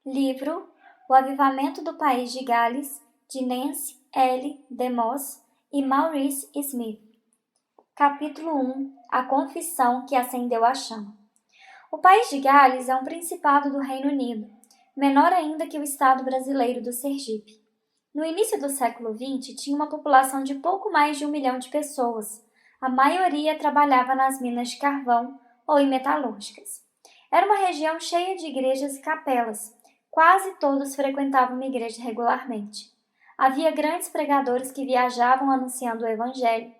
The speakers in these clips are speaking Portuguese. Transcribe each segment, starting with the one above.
Livro O Avivamento do País de Gales, de Nancy L. DeMoss e Maurice Smith. Capítulo 1 A Confissão que acendeu a chama. O País de Gales é um principado do Reino Unido, menor ainda que o estado brasileiro do Sergipe. No início do século XX, tinha uma população de pouco mais de 1 milhão de pessoas. A maioria trabalhava nas minas de carvão ou em metalúrgicas. Era uma região cheia de igrejas e capelas. Quase todos frequentavam uma igreja regularmente. Havia grandes pregadores que viajavam anunciando o evangelho.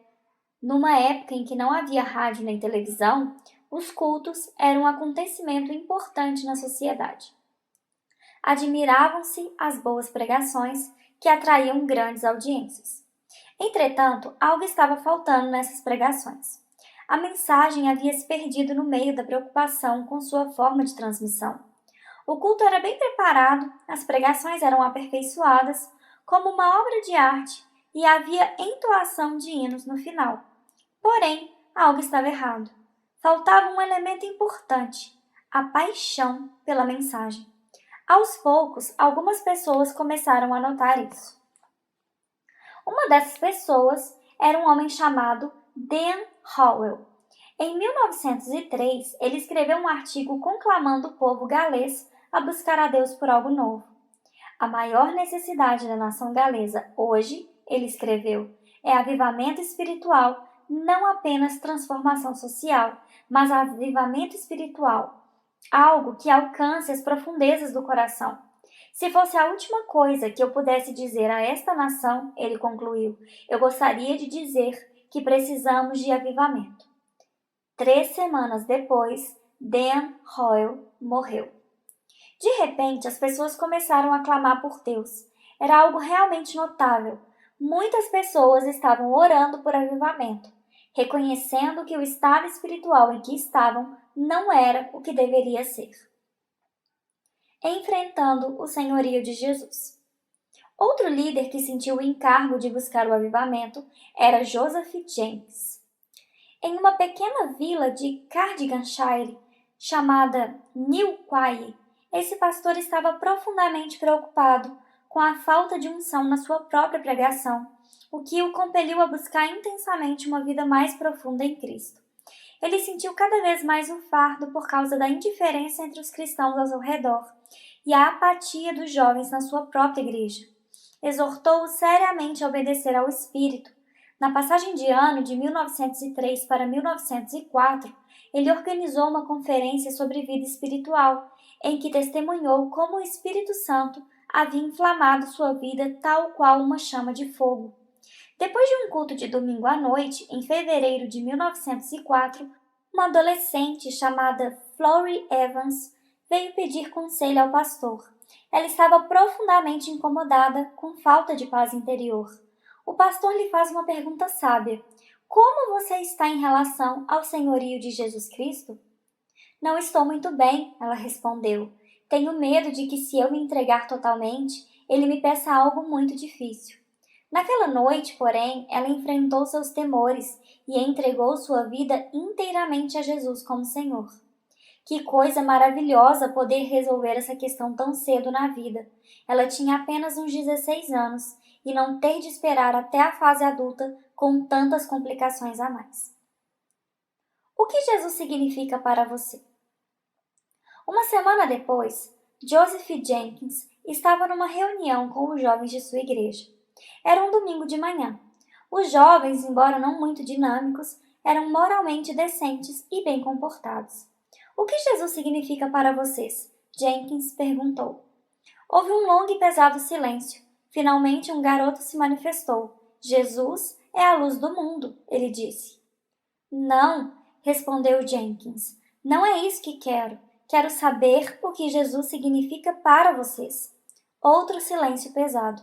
Numa época em que não havia rádio nem televisão, os cultos eram um acontecimento importante na sociedade. Admiravam-se as boas pregações que atraíam grandes audiências. Entretanto, algo estava faltando nessas pregações. A mensagem havia se perdido no meio da preocupação com sua forma de transmissão. O culto era bem preparado, as pregações eram aperfeiçoadas como uma obra de arte e havia entoação de hinos no final. Porém, algo estava errado. Faltava um elemento importante: a paixão pela mensagem. Aos poucos, algumas pessoas começaram a notar isso. Uma dessas pessoas era um homem chamado Dan Howell. Em 1903, ele escreveu um artigo conclamando o povo galês a buscar a Deus por algo novo. A maior necessidade da nação galesa hoje, ele escreveu, é avivamento espiritual, não apenas transformação social, mas avivamento espiritual, algo que alcance as profundezas do coração. Se fosse a última coisa que eu pudesse dizer a esta nação, ele concluiu, eu gostaria de dizer que precisamos de avivamento. 3 semanas depois, Dan Howell morreu. De repente, as pessoas começaram a clamar por Deus. Era algo realmente notável. Muitas pessoas estavam orando por avivamento, reconhecendo que o estado espiritual em que estavam não era o que deveria ser. Enfrentando o senhorio de Jesus. Outro líder que sentiu o encargo de buscar o avivamento era Joseph Jenkins. Em uma pequena vila de Cardiganshire, chamada New Quay, esse pastor estava profundamente preocupado com a falta de unção na sua própria pregação, o que o compeliu a buscar intensamente uma vida mais profunda em Cristo. Ele sentiu cada vez mais o fardo por causa da indiferença entre os cristãos ao seu redor e a apatia dos jovens na sua própria igreja. Exortou-os seriamente a obedecer ao Espírito. Na passagem de ano de 1903 para 1904, ele organizou uma conferência sobre vida espiritual, em que testemunhou como o Espírito Santo havia inflamado sua vida tal qual uma chama de fogo. Depois de um culto de domingo à noite, em fevereiro de 1904, uma adolescente chamada Florrie Evans veio pedir conselho ao pastor. Ela estava profundamente incomodada com falta de paz interior. O pastor lhe faz uma pergunta sábia: como você está em relação ao senhorio de Jesus Cristo? Não estou muito bem, ela respondeu. Tenho medo de que se eu me entregar totalmente, ele me peça algo muito difícil. Naquela noite, porém, ela enfrentou seus temores e entregou sua vida inteiramente a Jesus como Senhor. Que coisa maravilhosa poder resolver essa questão tão cedo na vida. Ela tinha apenas uns 16 anos e não ter de esperar até a fase adulta com tantas complicações a mais. O que Jesus significa para você? Uma semana depois, Joseph Jenkins estava numa reunião com os jovens de sua igreja. Era um domingo de manhã. Os jovens, embora não muito dinâmicos, eram moralmente decentes e bem comportados. O que Jesus significa para vocês? Jenkins perguntou. Houve um longo e pesado silêncio. Finalmente um garoto se manifestou. Jesus é a luz do mundo, ele disse. Não, respondeu Jenkins. Não é isso que quero. Quero saber o que Jesus significa para vocês. Outro silêncio pesado.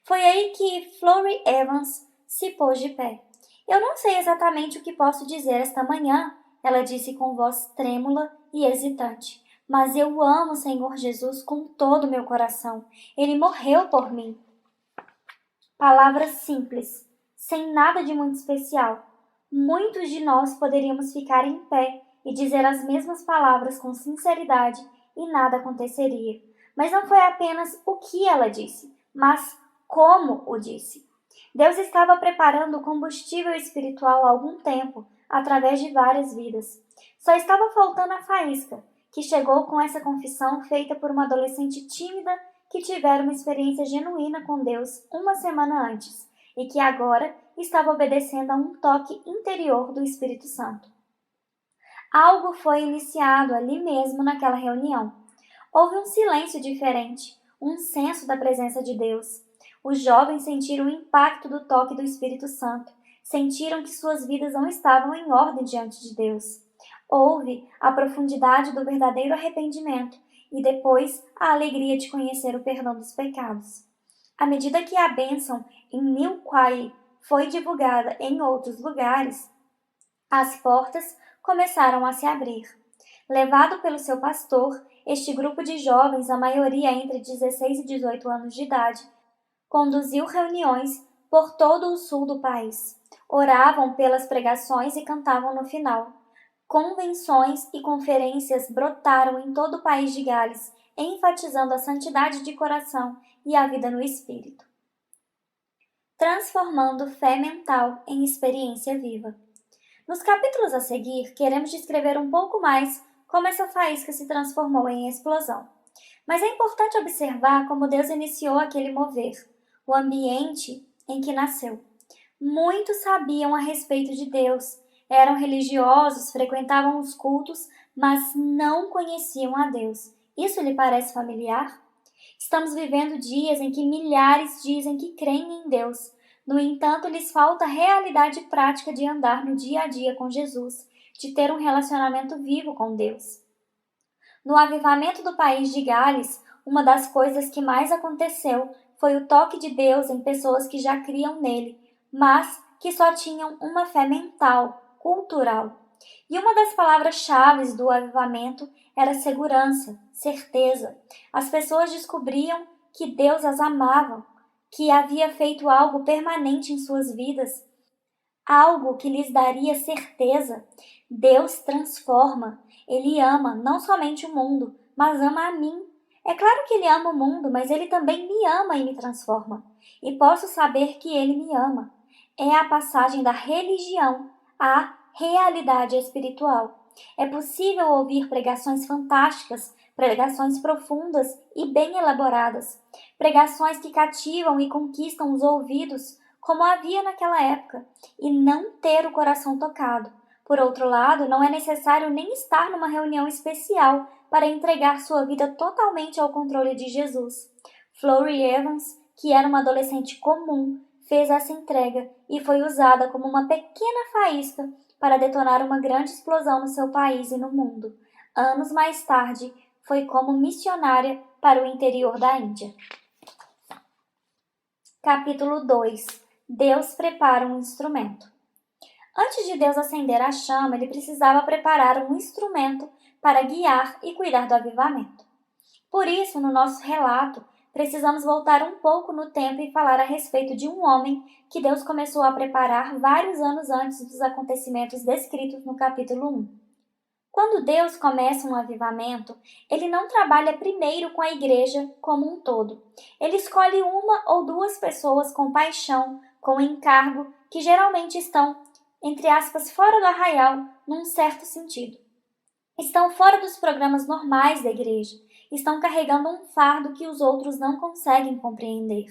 Foi aí que Florrie Evans se pôs de pé. Eu não sei exatamente o que posso dizer esta manhã, ela disse com voz trêmula e hesitante. Mas eu amo o Senhor Jesus com todo o meu coração. Ele morreu por mim. Palavras simples, sem nada de muito especial. Muitos de nós poderíamos ficar em pé e dizer as mesmas palavras com sinceridade e nada aconteceria. mas não foi apenas o que ela disse, mas como o disse. Deus estava preparando o combustível espiritual há algum tempo, através de várias vidas. Só estava faltando a faísca, que chegou com essa confissão feita por uma adolescente tímida que tivera uma experiência genuína com Deus uma semana antes e que agora estava obedecendo a um toque interior do Espírito Santo. Algo foi iniciado ali mesmo naquela reunião. Houve um silêncio diferente, um senso da presença de Deus. Os jovens sentiram o impacto do toque do Espírito Santo, sentiram que suas vidas não estavam em ordem diante de Deus. Houve a profundidade do verdadeiro arrependimento e depois a alegria de conhecer o perdão dos pecados. À medida que a bênção em New Quai foi divulgada em outros lugares, as portas começaram a se abrir. Levado pelo seu pastor, este grupo de jovens, a maioria entre 16 e 18 anos de idade, conduziu reuniões por todo o sul do país. Oravam pelas pregações e cantavam no final. Convenções e conferências brotaram em todo o país de Gales, enfatizando a santidade de coração e a vida no espírito, transformando fé mental em experiência viva. Nos capítulos a seguir, queremos descrever um pouco mais como essa faísca se transformou em explosão. Mas é importante observar como Deus iniciou aquele mover, o ambiente em que nasceu. Muitos sabiam a respeito de Deus, eram religiosos, frequentavam os cultos, mas não conheciam a Deus. Isso lhe parece familiar? Estamos vivendo dias em que milhares dizem que creem em Deus. No entanto, lhes falta a realidade prática de andar no dia a dia com Jesus, de ter um relacionamento vivo com Deus. No avivamento do país de Gales, uma das coisas que mais aconteceu foi o toque de Deus em pessoas que já criam nele, mas que só tinham uma fé mental, cultural. E uma das palavras-chave do avivamento era segurança, certeza. As pessoas descobriam que Deus as amava, que havia feito algo permanente em suas vidas, algo que lhes daria certeza. Deus transforma, Ele ama não somente o mundo, mas ama a mim. É claro que Ele ama o mundo, mas Ele também me ama e me transforma. E posso saber que Ele me ama. É a passagem da religião à realidade espiritual. É possível ouvir pregações fantásticas, pregações profundas e bem elaboradas, pregações que cativam e conquistam os ouvidos, como havia naquela época, e não ter o coração tocado. Por outro lado, não é necessário nem estar numa reunião especial para entregar sua vida totalmente ao controle de Jesus. Florrie Evans, que era uma adolescente comum, fez essa entrega e foi usada como uma pequena faísca para detonar uma grande explosão no seu país e no mundo. Anos mais tarde, foi como missionária para o interior da Índia. Capítulo 2. Deus prepara um instrumento. Antes de Deus acender a chama, ele precisava preparar um instrumento para guiar e cuidar do avivamento. Por isso, no nosso relato, precisamos voltar um pouco no tempo e falar a respeito de um homem que Deus começou a preparar vários anos antes dos acontecimentos descritos no capítulo 1. Quando Deus começa um avivamento, Ele não trabalha primeiro com a igreja como um todo. Ele escolhe uma ou duas pessoas com paixão, com encargo, que geralmente estão, entre aspas, fora do arraial, num certo sentido. Estão fora dos programas normais da igreja. Estão carregando um fardo que os outros não conseguem compreender.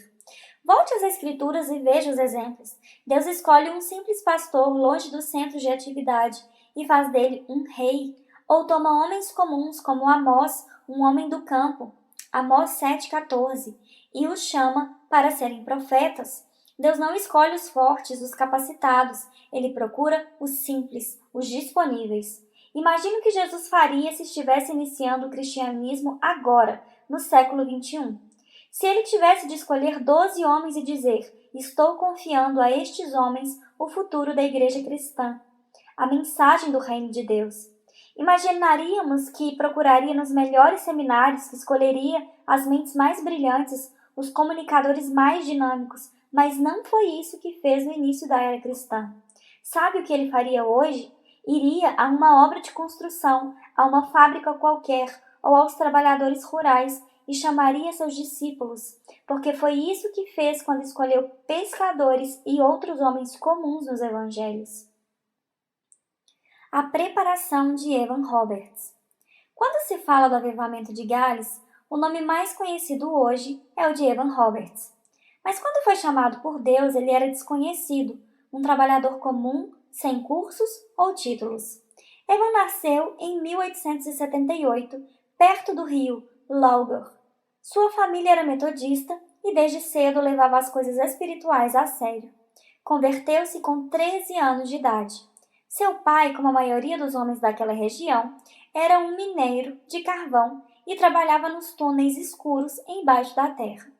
Volte às Escrituras e veja os exemplos. Deus escolhe um simples pastor longe dos centros de atividade e faz dele um rei. Ou toma homens comuns como Amós, um homem do campo, Amós 7,14, e os chama para serem profetas. Deus não escolhe os fortes, os capacitados. Ele procura os simples, os disponíveis. Imagine o que Jesus faria se estivesse iniciando o cristianismo agora, no século XXI. Se ele tivesse de escolher 12 homens e dizer: estou confiando a estes homens o futuro da igreja cristã, a mensagem do reino de Deus. Imaginaríamos que procuraria nos melhores seminários, que escolheria as mentes mais brilhantes, os comunicadores mais dinâmicos, mas não foi isso que fez no início da era cristã. Sabe o que ele faria hoje? Iria a uma obra de construção, a uma fábrica qualquer, ou aos trabalhadores rurais, e chamaria seus discípulos, porque foi isso que fez quando escolheu pescadores e outros homens comuns nos evangelhos. A preparação de Evan Roberts. Quando se fala do avivamento de Gales, o nome mais conhecido hoje é o de Evan Roberts. Mas quando foi chamado por Deus, ele era desconhecido, um trabalhador comum, sem cursos ou títulos. Evan nasceu em 1878, perto do rio Lauger. Sua família era metodista e desde cedo levava as coisas espirituais a sério. Converteu-se com 13 anos de idade. Seu pai, como a maioria dos homens daquela região, era um mineiro de carvão e trabalhava nos túneis escuros embaixo da terra.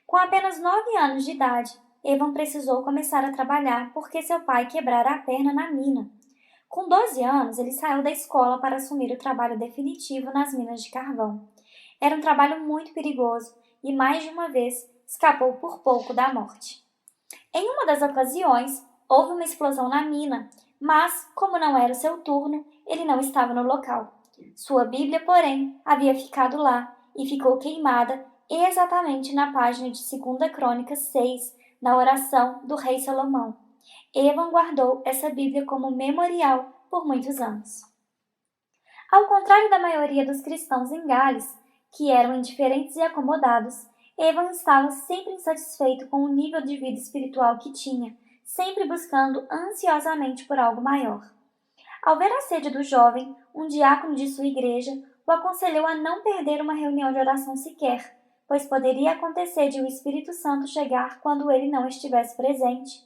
Com apenas 9 anos de idade, Evan precisou começar a trabalhar porque seu pai quebrara a perna na mina. Com 12 anos, ele saiu da escola para assumir o trabalho definitivo nas minas de carvão. Era um trabalho muito perigoso e, mais de uma vez, escapou por pouco da morte. Em uma das ocasiões, houve uma explosão na mina, mas, como não era o seu turno, ele não estava no local. Sua Bíblia, porém, havia ficado lá e ficou queimada exatamente na página de 2 Crônicas 6, na oração do rei Salomão. Evan guardou essa Bíblia como memorial por muitos anos. Ao contrário da maioria dos cristãos em Gales, que eram indiferentes e acomodados, Evan estava sempre insatisfeito com o nível de vida espiritual que tinha, sempre buscando ansiosamente por algo maior. Ao ver a sede do jovem, um diácono de sua igreja o aconselhou a não perder uma reunião de oração sequer, pois poderia acontecer de o Espírito Santo chegar quando ele não estivesse presente.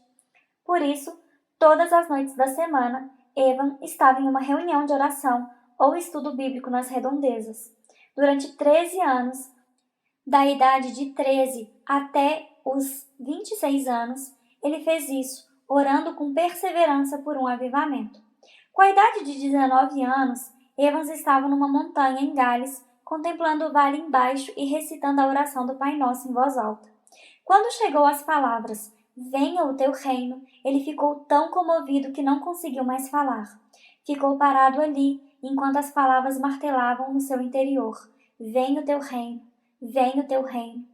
Por isso, todas as noites da semana, Evan estava em uma reunião de oração ou estudo bíblico nas redondezas. Durante 13 anos, da idade de 13 até os 26 anos, ele fez isso, orando com perseverança por um avivamento. Com a idade de 19 anos, Evans estava numa montanha em Gales, contemplando o vale embaixo e recitando a oração do Pai Nosso em voz alta. Quando chegou às palavras, "Venha o teu reino", ele ficou tão comovido que não conseguiu mais falar. Ficou parado ali, enquanto as palavras martelavam no seu interior. "Venha o teu reino, venha o teu reino".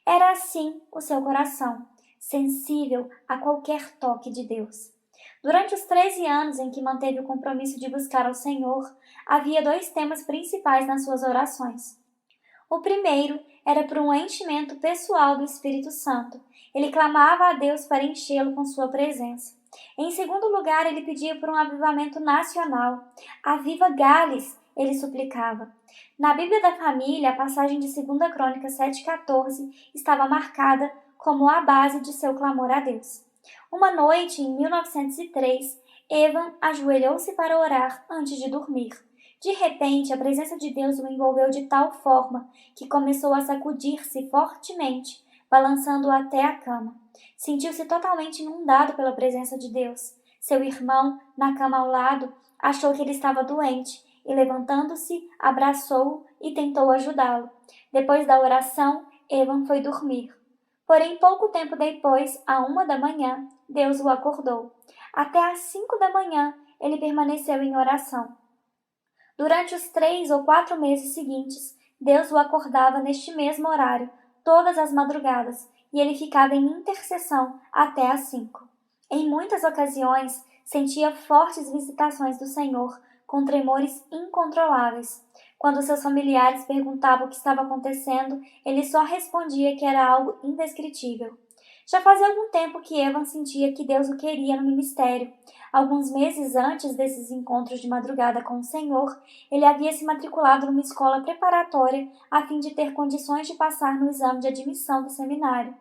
Era assim o seu coração, sensível a qualquer toque de Deus. Durante os 13 anos em que manteve o compromisso de buscar ao Senhor, havia 2 temas principais nas suas orações. O primeiro era por um enchimento pessoal do Espírito Santo. Ele clamava a Deus para enchê-lo com sua presença. Em segundo lugar, ele pedia por um avivamento nacional. "Aviva Gales", ele suplicava. Na Bíblia da Família, a passagem de 2 Crônicas 7,14 estava marcada como a base de seu clamor a Deus. Uma noite, em 1903, Evan ajoelhou-se para orar antes de dormir. De repente, a presença de Deus o envolveu de tal forma que começou a sacudir-se fortemente, balançando-o até a cama. Sentiu-se totalmente inundado pela presença de Deus. Seu irmão, na cama ao lado, achou que ele estava doente e, levantando-se, abraçou-o e tentou ajudá-lo. Depois da oração, Evan foi dormir. Porém, pouco tempo depois, à 1 da manhã, Deus o acordou. Até às 5 da manhã, ele permaneceu em oração. Durante os 3 ou 4 meses seguintes, Deus o acordava neste mesmo horário, todas as madrugadas, e ele ficava em intercessão até às 5. Em muitas ocasiões, sentia fortes visitações do Senhor, com tremores incontroláveis. Quando seus familiares perguntavam o que estava acontecendo, ele só respondia que era algo indescritível. Já fazia algum tempo que Evan sentia que Deus o queria no ministério. Alguns meses antes desses encontros de madrugada com o Senhor, ele havia se matriculado numa escola preparatória a fim de ter condições de passar no exame de admissão do seminário.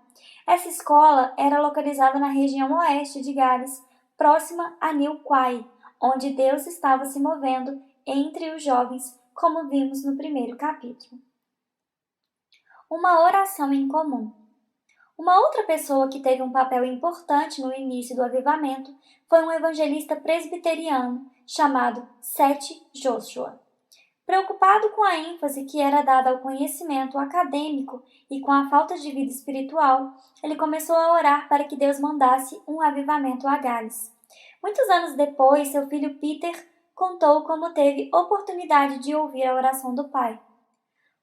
Essa escola era localizada na região oeste de Gales, próxima a New Quay, onde Deus estava se movendo entre os jovens, como vimos no primeiro capítulo. Uma oração em comum. Uma outra pessoa que teve um papel importante no início do avivamento foi um evangelista presbiteriano chamado Seth Joshua. Preocupado com a ênfase que era dada ao conhecimento acadêmico e com a falta de vida espiritual, ele começou a orar para que Deus mandasse um avivamento a Gales. Muitos anos depois, seu filho Peter contou como teve oportunidade de ouvir a oração do pai.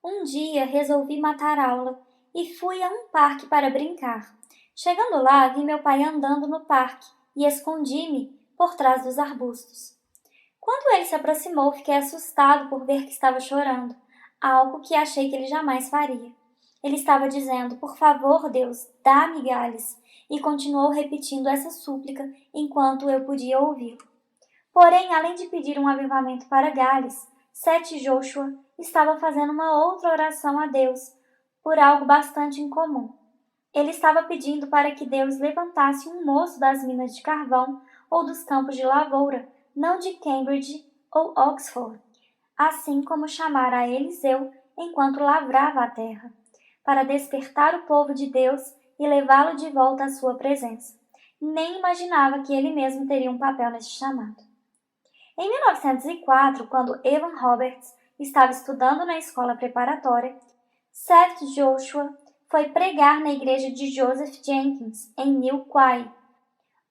Um dia resolvi matar aula e fui a um parque para brincar. Chegando lá, vi meu pai andando no parque e escondi-me por trás dos arbustos. Quando ele se aproximou, fiquei assustado por ver que estava chorando, algo que achei que ele jamais faria. Ele estava dizendo: "Por favor, Deus, dá-me galhos", e continuou repetindo essa súplica enquanto eu podia ouvi-lo. Porém, além de pedir um avivamento para Gales, Seth Joshua estava fazendo uma outra oração a Deus por algo bastante incomum. Ele estava pedindo para que Deus levantasse um moço das minas de carvão ou dos campos de lavoura, não de Cambridge ou Oxford, assim como chamara a Eliseu enquanto lavrava a terra, para despertar o povo de Deus e levá-lo de volta à sua presença. Nem imaginava que ele mesmo teria um papel nesse chamado. Em 1904, quando Evan Roberts estava estudando na escola preparatória, Seth Joshua foi pregar na igreja de Joseph Jenkins, em New Quay,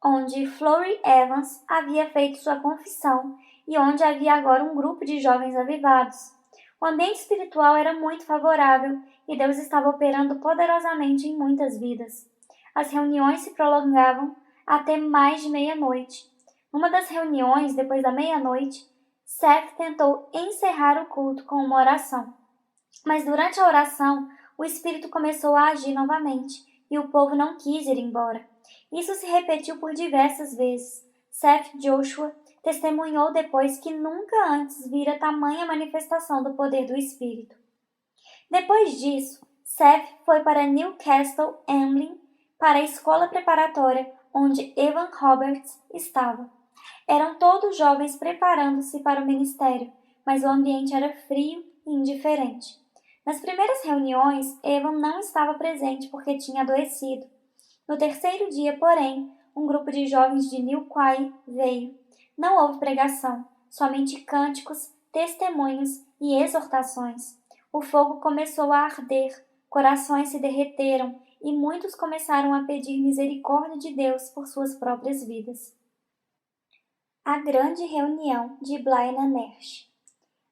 onde Florrie Evans havia feito sua confissão e onde havia agora um grupo de jovens avivados. O ambiente espiritual era muito favorável e Deus estava operando poderosamente em muitas vidas. As reuniões se prolongavam até mais de meia-noite. Numa das reuniões, depois da meia-noite, Seth tentou encerrar o culto com uma oração. Mas durante a oração, o Espírito começou a agir novamente e o povo não quis ir embora. Isso se repetiu por diversas vezes. Seth Joshua testemunhou depois que nunca antes vira tamanha manifestação do poder do Espírito. Depois disso, Seth foi para Newcastle Emlyn, para a escola preparatória onde Evan Roberts estava. Eram todos jovens preparando-se para o ministério, mas o ambiente era frio e indiferente. Nas primeiras reuniões, Evan não estava presente porque tinha adoecido. No terceiro dia, porém, um grupo de jovens de New Quay veio. Não houve pregação, somente cânticos, testemunhos e exortações. O fogo começou a arder, corações se derreteram e muitos começaram a pedir misericórdia de Deus por suas próprias vidas. A grande reunião de Blaina Nash.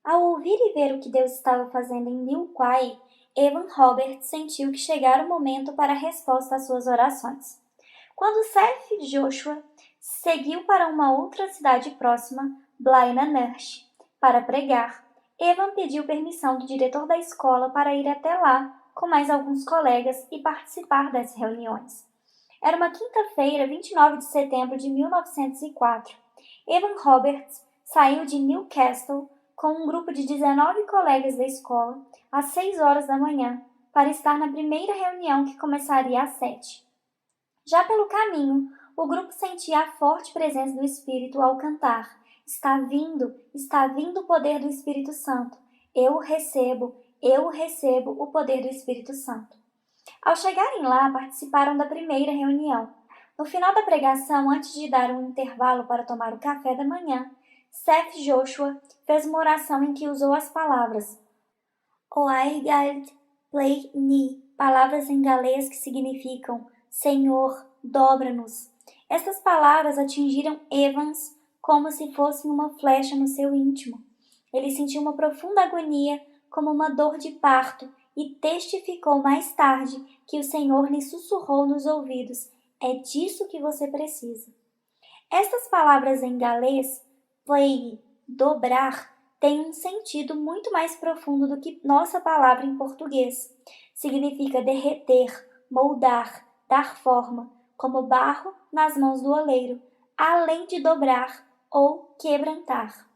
Ao ouvir e ver o que Deus estava fazendo em New Quay, Evan Roberts sentiu que chegara o momento para a resposta às suas orações. Quando Seth Joshua seguiu para uma outra cidade próxima, Blaina Nash, para pregar, Evan pediu permissão do diretor da escola para ir até lá com mais alguns colegas e participar das reuniões. Era uma quinta-feira, 29 de setembro de 1904. Evan Roberts saiu de Newcastle com um grupo de 19 colegas da escola às 6 horas da manhã para estar na primeira reunião que começaria às 7. Já pelo caminho, o grupo sentia a forte presença do Espírito ao cantar: está vindo o poder do Espírito Santo. Eu recebo o poder do Espírito Santo. Ao chegarem lá, participaram da primeira reunião. No final da pregação, antes de dar um intervalo para tomar o café da manhã, Seth Joshua fez uma oração em que usou as palavras Oaigald Play Ni, palavras em galês que significam Senhor, dobra-nos. Estas palavras atingiram Evans como se fossem uma flecha no seu íntimo. Ele sentiu uma profunda agonia, como uma dor de parto, e testificou mais tarde que o Senhor lhe sussurrou nos ouvidos: é disso que você precisa. Estas palavras em galês, play, dobrar, têm um sentido muito mais profundo do que nossa palavra em português. Significa derreter, moldar, dar forma, como barro nas mãos do oleiro, além de dobrar ou quebrantar.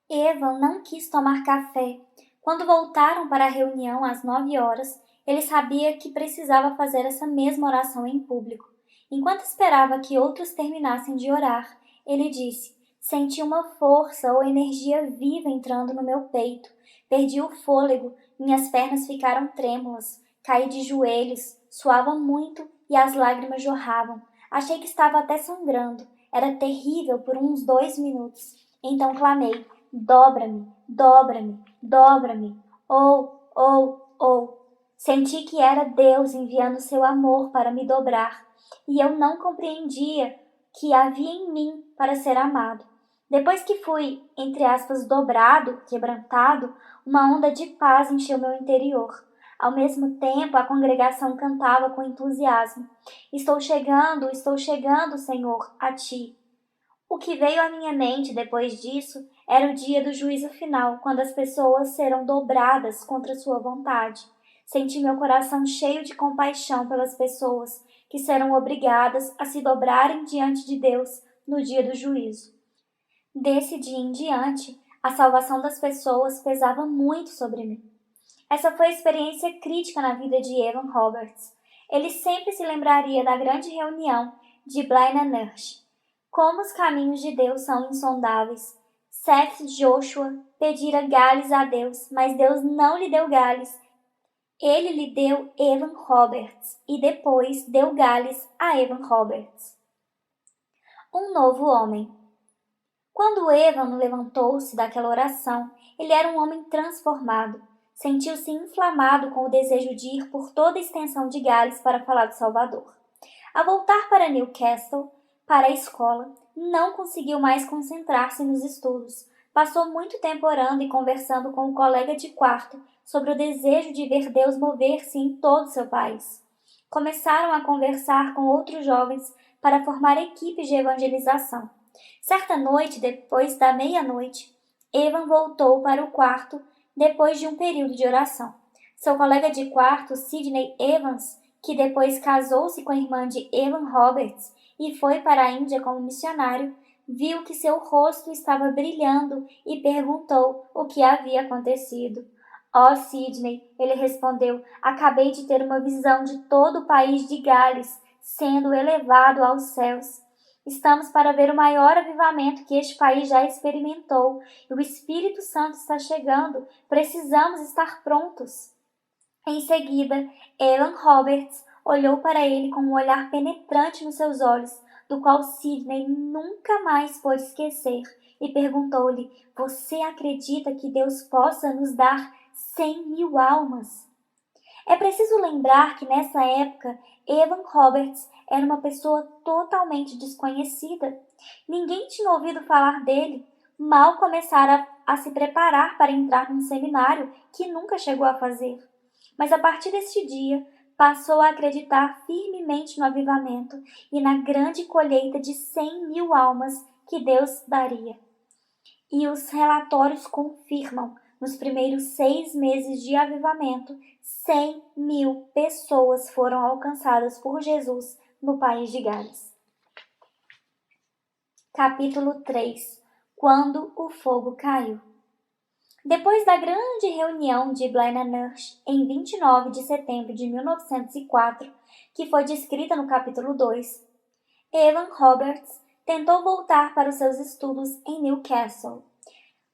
Evan não quis tomar café. Quando voltaram para a reunião às 9 horas, ele sabia que precisava fazer essa mesma oração em público. Enquanto esperava que outros terminassem de orar, ele disse: senti uma força ou energia viva entrando no meu peito. Perdi o fôlego, minhas pernas ficaram trêmulas, caí de joelhos, suava muito e as lágrimas jorravam. Achei que estava até sangrando. Era terrível por uns 2 minutos. Então clamei: dobra-me, dobra-me, dobra-me. Oh. Senti que era Deus enviando seu amor para me dobrar, e eu não compreendia que havia em mim para ser amado. Depois que fui, entre aspas, dobrado, quebrantado, uma onda de paz encheu meu interior. Ao mesmo tempo, a congregação cantava com entusiasmo: estou chegando, Senhor, a ti. O que veio à minha mente depois disso era o dia do juízo final, quando as pessoas serão dobradas contra sua vontade. Senti meu coração cheio de compaixão pelas pessoas que serão obrigadas a se dobrarem diante de Deus no dia do juízo. Desse dia em diante, a salvação das pessoas pesava muito sobre mim. Essa foi a experiência crítica na vida de Evan Roberts. Ele sempre se lembraria da grande reunião de Blaine Nurse. Como os caminhos de Deus são insondáveis. Seth Joshua pedira Gales a Deus, mas Deus não lhe deu Gales. Ele lhe deu Evan Roberts e depois deu Gales a Evan Roberts. Um novo homem. Quando Evan levantou-se daquela oração, ele era um homem transformado. Sentiu-se inflamado com o desejo de ir por toda a extensão de Gales para falar do Salvador. Ao voltar para Newcastle, para a escola, não conseguiu mais concentrar-se nos estudos. Passou muito tempo orando e conversando com um colega de quarto sobre o desejo de ver Deus mover-se em todo o seu país. Começaram a conversar com outros jovens para formar equipes de evangelização. Certa noite, depois da meia-noite, Evan voltou para o quarto depois de um período de oração. Seu colega de quarto, Sidney Evans, que depois casou-se com a irmã de Evan Roberts e foi para a Índia como missionário, viu que seu rosto estava brilhando e perguntou o que havia acontecido. Oh, Sidney, ele respondeu, acabei de ter uma visão de todo o país de Gales sendo elevado aos céus. Estamos para ver o maior avivamento que este país já experimentou e o Espírito Santo está chegando. Precisamos estar prontos. Em seguida, Evan Roberts olhou para ele com um olhar penetrante nos seus olhos, do qual Sidney nunca mais pôde esquecer, e perguntou-lhe: você acredita que Deus possa nos dar 100.000 almas? É preciso lembrar que nessa época, Evan Roberts era uma pessoa totalmente desconhecida. Ninguém tinha ouvido falar dele. Mal começara a se preparar para entrar num seminário que nunca chegou a fazer. Mas a partir deste dia, passou a acreditar firmemente no avivamento e na grande colheita de 100.000 almas que Deus daria. E os relatórios confirmam, nos primeiros 6 meses de avivamento, 100.000 pessoas foram alcançadas por Jesus no país de Gales. Capítulo 3. Quando o fogo caiu. Depois da grande reunião de Blaine Nurse, em 29 de setembro de 1904, que foi descrita no capítulo 2, Evan Roberts tentou voltar para os seus estudos em Newcastle.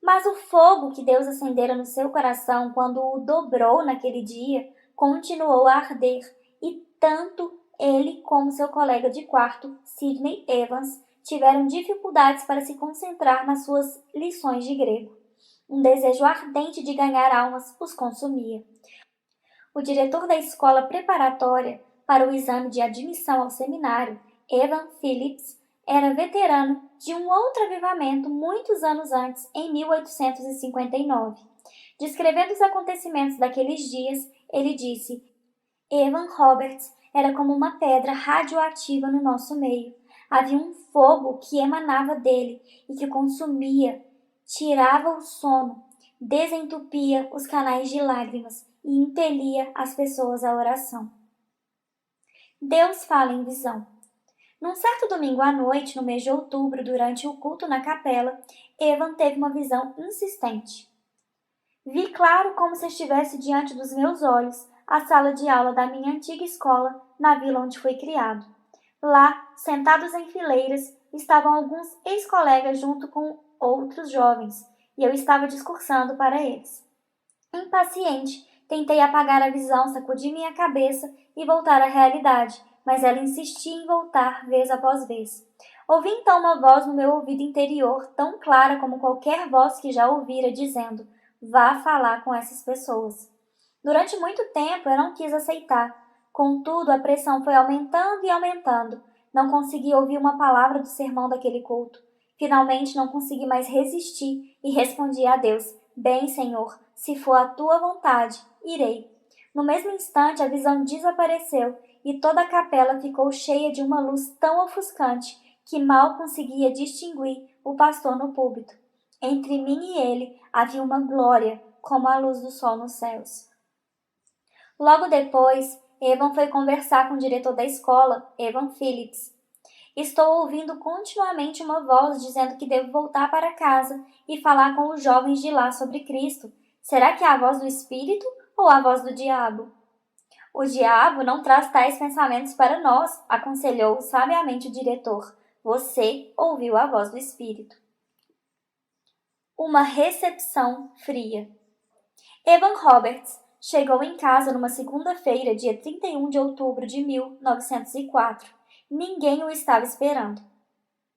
Mas o fogo que Deus acendera no seu coração quando o dobrou naquele dia continuou a arder, e tanto ele como seu colega de quarto, Sidney Evans, tiveram dificuldades para se concentrar nas suas lições de grego. Um desejo ardente de ganhar almas os consumia. O diretor da escola preparatória para o exame de admissão ao seminário, Evan Phillips, era veterano de um outro avivamento muitos anos antes, em 1859. Descrevendo os acontecimentos daqueles dias, ele disse: Evan Roberts era como uma pedra radioativa no nosso meio. Havia um fogo que emanava dele e que consumia, tirava o sono, desentupia os canais de lágrimas e impelia as pessoas à oração. Deus fala em visão. Num certo domingo à noite, no mês de outubro, durante o culto na capela, Evan teve uma visão insistente. Vi claro como se estivesse diante dos meus olhos a sala de aula da minha antiga escola, na vila onde fui criado. Lá, sentados em fileiras, estavam alguns ex-colegas junto com outros jovens, e eu estava discursando para eles. Impaciente, tentei apagar a visão, sacudi minha cabeça e voltar à realidade, mas ela insistia em voltar vez após vez. Ouvi então uma voz no meu ouvido interior, tão clara como qualquer voz que já ouvira, dizendo: vá falar com essas pessoas. Durante muito tempo eu não quis aceitar. Contudo, a pressão foi aumentando e aumentando. Não consegui ouvir uma palavra do sermão daquele culto. Finalmente não consegui mais resistir e respondi a Deus: Bem, Senhor, se for a tua vontade, irei. No mesmo instante, a visão desapareceu e toda a capela ficou cheia de uma luz tão ofuscante que mal conseguia distinguir o pastor no púlpito. Entre mim e ele havia uma glória, como a luz do sol nos céus. Logo depois, Evan foi conversar com o diretor da escola, Evan Phillips. Estou ouvindo continuamente uma voz dizendo que devo voltar para casa e falar com os jovens de lá sobre Cristo. Será que é a voz do Espírito ou a voz do diabo? O diabo não traz tais pensamentos para nós, aconselhou sabiamente o diretor. Você ouviu a voz do Espírito. Uma recepção fria. Evan Roberts chegou em casa numa segunda-feira, dia 31 de outubro de 1904. Ninguém o estava esperando.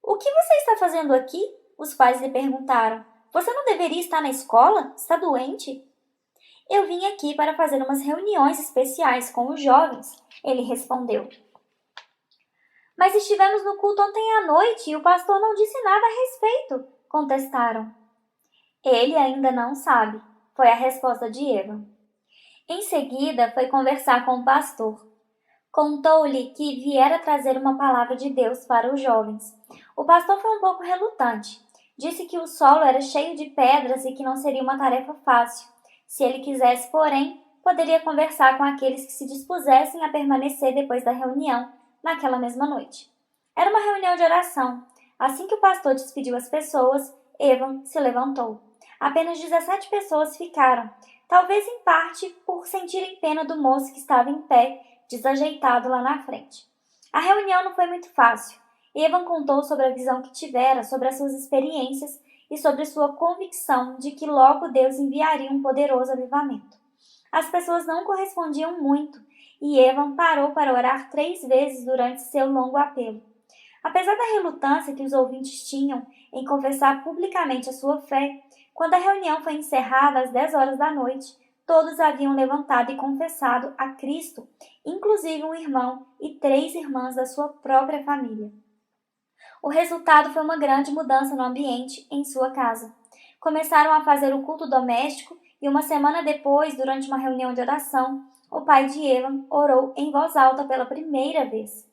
O que você está fazendo aqui? Os pais lhe perguntaram. Você não deveria estar na escola? Está doente? Eu vim aqui para fazer umas reuniões especiais com os jovens, ele respondeu. Mas estivemos no culto ontem à noite e o pastor não disse nada a respeito, contestaram. Ele ainda não sabe, foi a resposta de Evan. Em seguida, foi conversar com o pastor. Contou-lhe que viera trazer uma palavra de Deus para os jovens. O pastor foi um pouco relutante. Disse que o solo era cheio de pedras e que não seria uma tarefa fácil. Se ele quisesse, porém, poderia conversar com aqueles que se dispusessem a permanecer depois da reunião, naquela mesma noite. Era uma reunião de oração. Assim que o pastor despediu as pessoas, Evan se levantou. Apenas 17 pessoas ficaram, talvez em parte por sentirem pena do moço que estava em pé, desajeitado lá na frente. A reunião não foi muito fácil. Evan contou sobre a visão que tivera, sobre as suas experiências e sobre sua convicção de que logo Deus enviaria um poderoso avivamento. As pessoas não correspondiam muito e Evan parou para orar 3 vezes durante seu longo apelo. Apesar da relutância que os ouvintes tinham em confessar publicamente a sua fé, quando a reunião foi encerrada às 10 horas da noite, todos haviam levantado e confessado a Cristo, inclusive um irmão e 3 irmãs da sua própria família. O resultado foi uma grande mudança no ambiente em sua casa. Começaram a fazer o culto doméstico e uma semana depois, durante uma reunião de oração, o pai de Evan orou em voz alta pela primeira vez.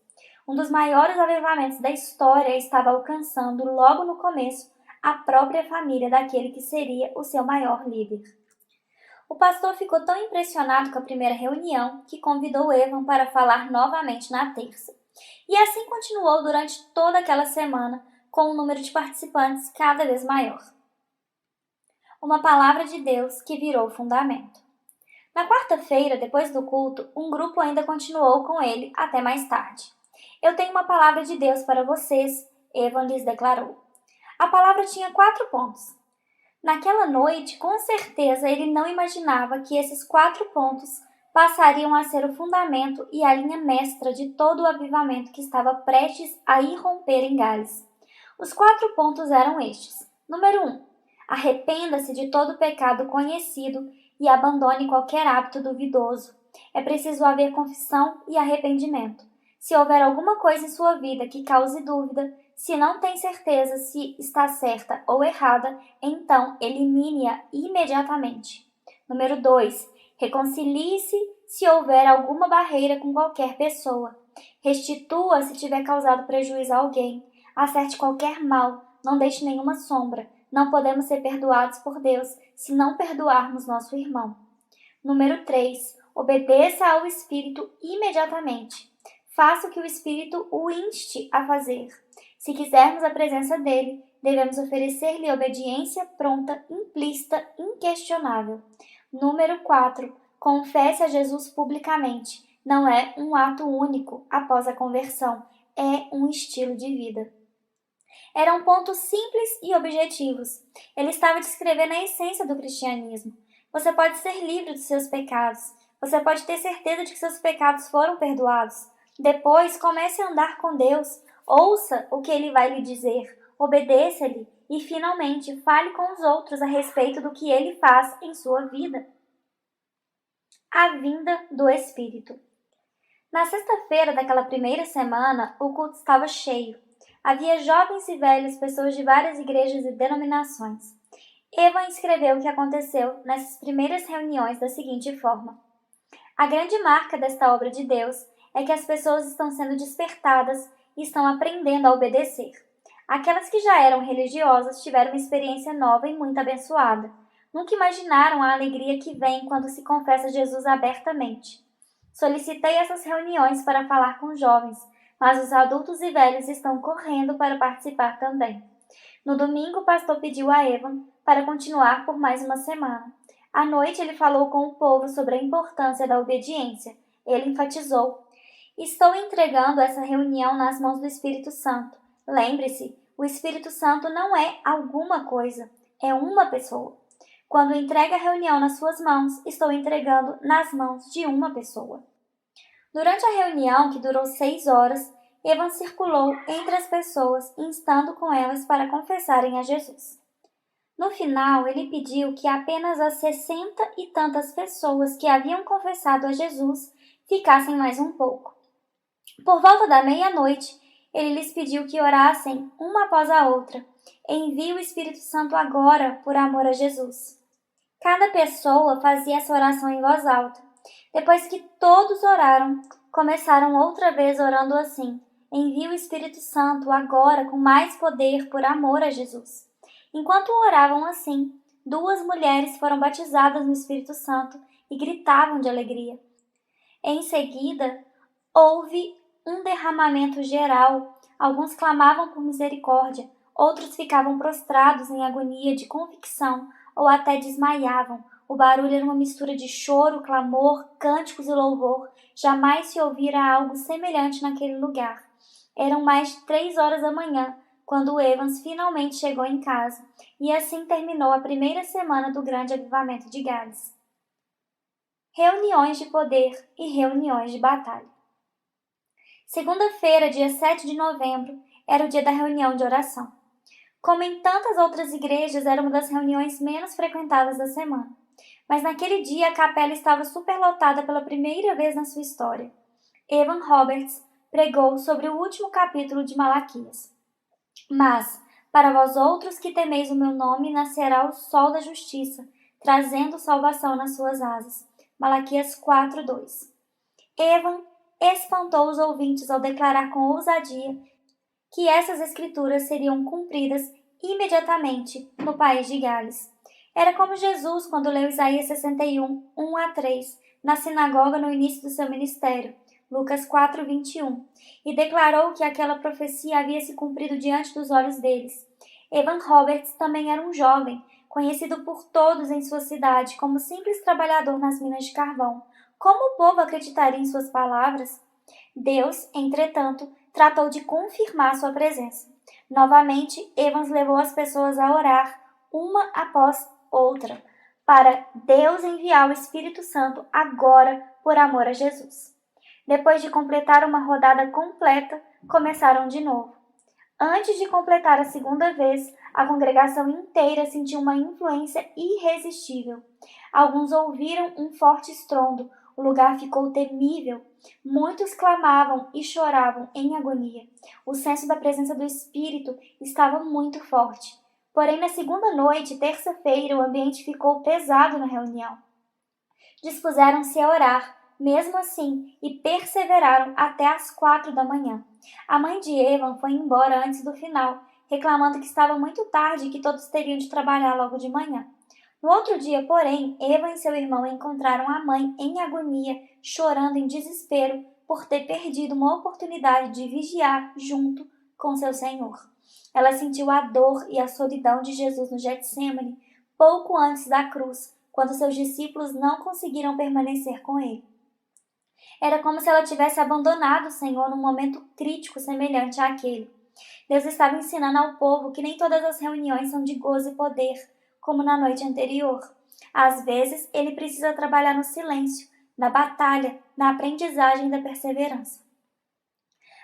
Um dos maiores avivamentos da história estava alcançando logo no começo a própria família daquele que seria o seu maior líder. O pastor ficou tão impressionado com a primeira reunião que convidou Evan para falar novamente na terça. E assim continuou durante toda aquela semana, com um número de participantes cada vez maior. Uma palavra de Deus que virou fundamento. Na quarta-feira, depois do culto, um grupo ainda continuou com ele até mais tarde. Eu tenho uma palavra de Deus para vocês, Evan lhes declarou. A palavra tinha 4 pontos. Naquela noite, com certeza, ele não imaginava que esses 4 pontos passariam a ser o fundamento e a linha mestra de todo o avivamento que estava prestes a irromper em Gales. Os 4 pontos eram estes. Número 1. Arrependa-se de todo pecado conhecido e abandone qualquer hábito duvidoso. É preciso haver confissão e arrependimento. Se houver alguma coisa em sua vida que cause dúvida, se não tem certeza se está certa ou errada, então elimine-a imediatamente. Número 2. Reconcilie-se se houver alguma barreira com qualquer pessoa. Restitua se tiver causado prejuízo a alguém. Acerte qualquer mal, não deixe nenhuma sombra. Não podemos ser perdoados por Deus se não perdoarmos nosso irmão. Número 3. Obedeça ao Espírito imediatamente. Faça o que o Espírito o inste a fazer. Se quisermos a presença dele, devemos oferecer-lhe obediência pronta, implícita, inquestionável. Número 4. Confesse a Jesus publicamente. Não é um ato único após a conversão, é um estilo de vida. Eram pontos simples e objetivos. Ele estava descrevendo a essência do cristianismo. Você pode ser livre dos seus pecados. Você pode ter certeza de que seus pecados foram perdoados. Depois, comece a andar com Deus. Ouça o que ele vai lhe dizer. Obedeça-lhe. E, finalmente, fale com os outros a respeito do que ele faz em sua vida. A vinda do Espírito. Na sexta-feira daquela primeira semana, o culto estava cheio. Havia jovens e velhos, pessoas de várias igrejas e denominações. Evan escreveu o que aconteceu nessas primeiras reuniões da seguinte forma: a grande marca desta obra de Deus é que as pessoas estão sendo despertadas e estão aprendendo a obedecer. Aquelas que já eram religiosas tiveram uma experiência nova e muito abençoada. Nunca imaginaram a alegria que vem quando se confessa Jesus abertamente. Solicitei essas reuniões para falar com jovens, mas os adultos e velhos estão correndo para participar também. No domingo, o pastor pediu a Evan para continuar por mais uma semana. À noite, ele falou com o povo sobre a importância da obediência. Ele enfatizou: estou entregando essa reunião nas mãos do Espírito Santo. Lembre-se, o Espírito Santo não é alguma coisa, é uma pessoa. Quando entregue a reunião nas suas mãos, estou entregando nas mãos de uma pessoa. Durante a reunião, que durou 6 horas, Evan circulou entre as pessoas, instando com elas para confessarem a Jesus. No final, ele pediu que apenas as 60 e tantas pessoas que haviam confessado a Jesus ficassem mais um pouco. Por volta da meia-noite, ele lhes pediu que orassem uma após a outra. Envie o Espírito Santo agora, por amor a Jesus. Cada pessoa fazia essa oração em voz alta. Depois que todos oraram, começaram outra vez orando assim: envie o Espírito Santo agora com mais poder por amor a Jesus. Enquanto oravam assim, 2 mulheres foram batizadas no Espírito Santo e gritavam de alegria. Em seguida, houve um derramamento geral. Alguns clamavam por misericórdia, outros ficavam prostrados em agonia de convicção ou até desmaiavam. O barulho era uma mistura de choro, clamor, cânticos e louvor. Jamais se ouvira algo semelhante naquele lugar. Eram mais de 3 horas da manhã, quando Evans finalmente chegou em casa, e assim terminou a primeira semana do grande avivamento de Gales. Reuniões de poder e reuniões de batalha. Segunda-feira, dia 7 de novembro, era o dia da reunião de oração. Como em tantas outras igrejas, era uma das reuniões menos frequentadas da semana. Mas naquele dia a capela estava superlotada pela primeira vez na sua história. Evan Roberts pregou sobre o último capítulo de Malaquias. Mas, para vós outros que temeis o meu nome, nascerá o sol da justiça, trazendo salvação nas suas asas. Malaquias 4:2. Evan espantou os ouvintes ao declarar com ousadia que essas escrituras seriam cumpridas imediatamente no país de Gales. Era como Jesus quando leu Isaías 61, 1-3, na sinagoga no início do seu ministério, Lucas 4:21, e declarou que aquela profecia havia se cumprido diante dos olhos deles. Evan Roberts também era um jovem, conhecido por todos em sua cidade como simples trabalhador nas minas de carvão. Como o povo acreditaria em suas palavras? Deus, entretanto, tratou de confirmar sua presença. Novamente, Evans levou as pessoas a orar, uma após outra, para Deus enviar o Espírito Santo agora por amor a Jesus. Depois de completar uma rodada completa, começaram de novo. Antes de completar a segunda vez, a congregação inteira sentiu uma influência irresistível. Alguns ouviram um forte estrondo, o lugar ficou temível. Muitos clamavam e choravam em agonia. O senso da presença do Espírito estava muito forte. Porém, na segunda noite, terça-feira, o ambiente ficou pesado na reunião. Dispuseram-se a orar, mesmo assim, e perseveraram até às 4 da manhã. A mãe de Evan foi embora antes do final, reclamando que estava muito tarde e que todos teriam de trabalhar logo de manhã. No outro dia, porém, Evan e seu irmão encontraram a mãe em agonia, chorando em desespero por ter perdido uma oportunidade de vigiar junto com seu Senhor. Ela sentiu a dor e a solidão de Jesus no Getsêmani, pouco antes da cruz, quando seus discípulos não conseguiram permanecer com ele. Era como se ela tivesse abandonado o Senhor num momento crítico semelhante àquele. Deus estava ensinando ao povo que nem todas as reuniões são de gozo e poder, como na noite anterior. Às vezes, ele precisa trabalhar no silêncio, na batalha, na aprendizagem e da perseverança.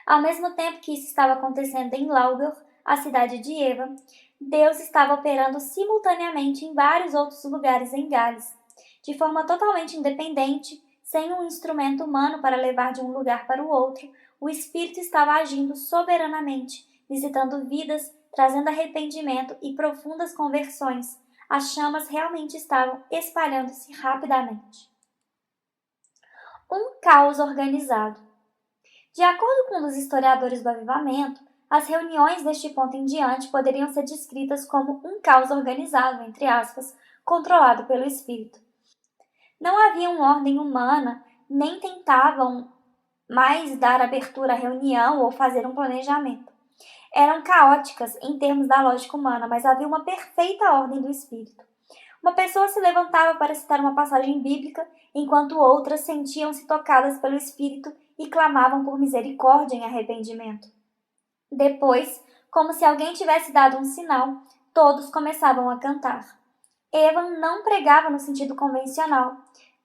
Ao mesmo tempo que isso estava acontecendo em Laugel, a cidade de Eva, Deus estava operando simultaneamente em vários outros lugares em Gales. De forma totalmente independente, sem um instrumento humano para levar de um lugar para o outro, o Espírito estava agindo soberanamente, visitando vidas, trazendo arrependimento e profundas conversões. As chamas realmente estavam espalhando-se rapidamente. Um caos organizado. De acordo com um dos historiadores do avivamento, as reuniões deste ponto em diante poderiam ser descritas como um caos organizado, entre aspas, controlado pelo Espírito. Não havia uma ordem humana, nem tentavam mais dar abertura à reunião ou fazer um planejamento. Eram caóticas em termos da lógica humana, mas havia uma perfeita ordem do Espírito. Uma pessoa se levantava para citar uma passagem bíblica, enquanto outras sentiam-se tocadas pelo Espírito e clamavam por misericórdia em arrependimento. Depois, como se alguém tivesse dado um sinal, todos começavam a cantar. Evan não pregava no sentido convencional.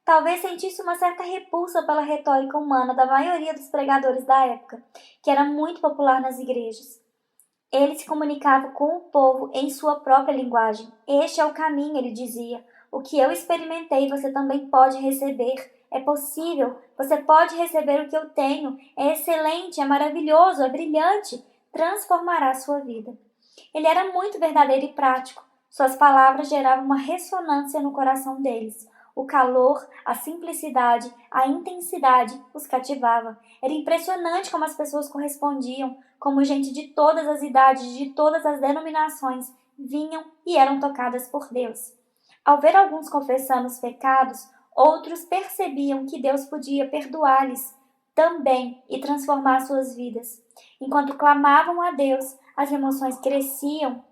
Talvez sentisse uma certa repulsa pela retórica humana da maioria dos pregadores da época, que era muito popular nas igrejas. Ele se comunicava com o povo em sua própria linguagem. Este é o caminho, ele dizia. O que eu experimentei, você também pode receber. É possível, você pode receber o que eu tenho. É excelente, é maravilhoso, é brilhante. Transformará a sua vida. Ele era muito verdadeiro e prático. Suas palavras geravam uma ressonância no coração deles. O calor, a simplicidade, a intensidade os cativava. Era impressionante como as pessoas correspondiam, como gente de todas as idades, de todas as denominações, vinham e eram tocadas por Deus. Ao ver alguns confessando os pecados, outros percebiam que Deus podia perdoar-lhes também e transformar suas vidas. Enquanto clamavam a Deus, as emoções cresciam.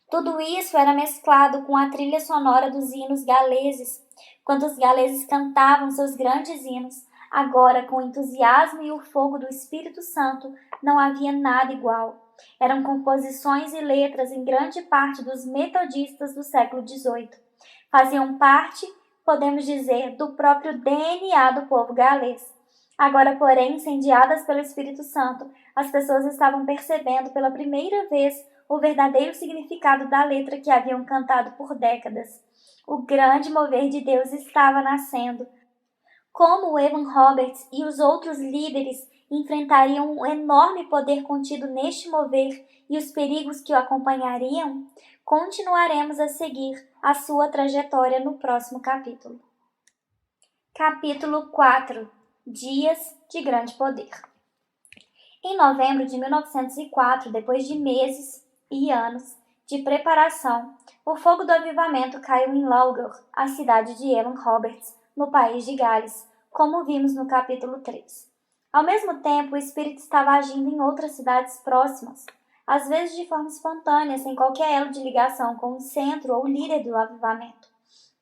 Tudo isso era mesclado com a trilha sonora dos hinos galeses. Quando os galeses cantavam seus grandes hinos, agora com o entusiasmo e o fogo do Espírito Santo, não havia nada igual. Eram composições e letras em grande parte dos metodistas do século XVIII. Faziam parte, podemos dizer, do próprio DNA do povo galês. Agora, porém, incendiadas pelo Espírito Santo, as pessoas estavam percebendo pela primeira vez o verdadeiro significado da letra que haviam cantado por décadas. O grande mover de Deus estava nascendo. Como o Evan Roberts e os outros líderes enfrentariam um enorme poder contido neste mover e os perigos que o acompanhariam, continuaremos a seguir a sua trajetória no próximo capítulo. Capítulo 4. Dias de grande poder. Em novembro de 1904, depois de meses e anos de preparação, o fogo do avivamento caiu em Loughor, a cidade de Evan Roberts, no país de Gales, como vimos no capítulo 3. Ao mesmo tempo, o Espírito estava agindo em outras cidades próximas, às vezes de forma espontânea, sem qualquer elo de ligação com o centro ou líder do avivamento.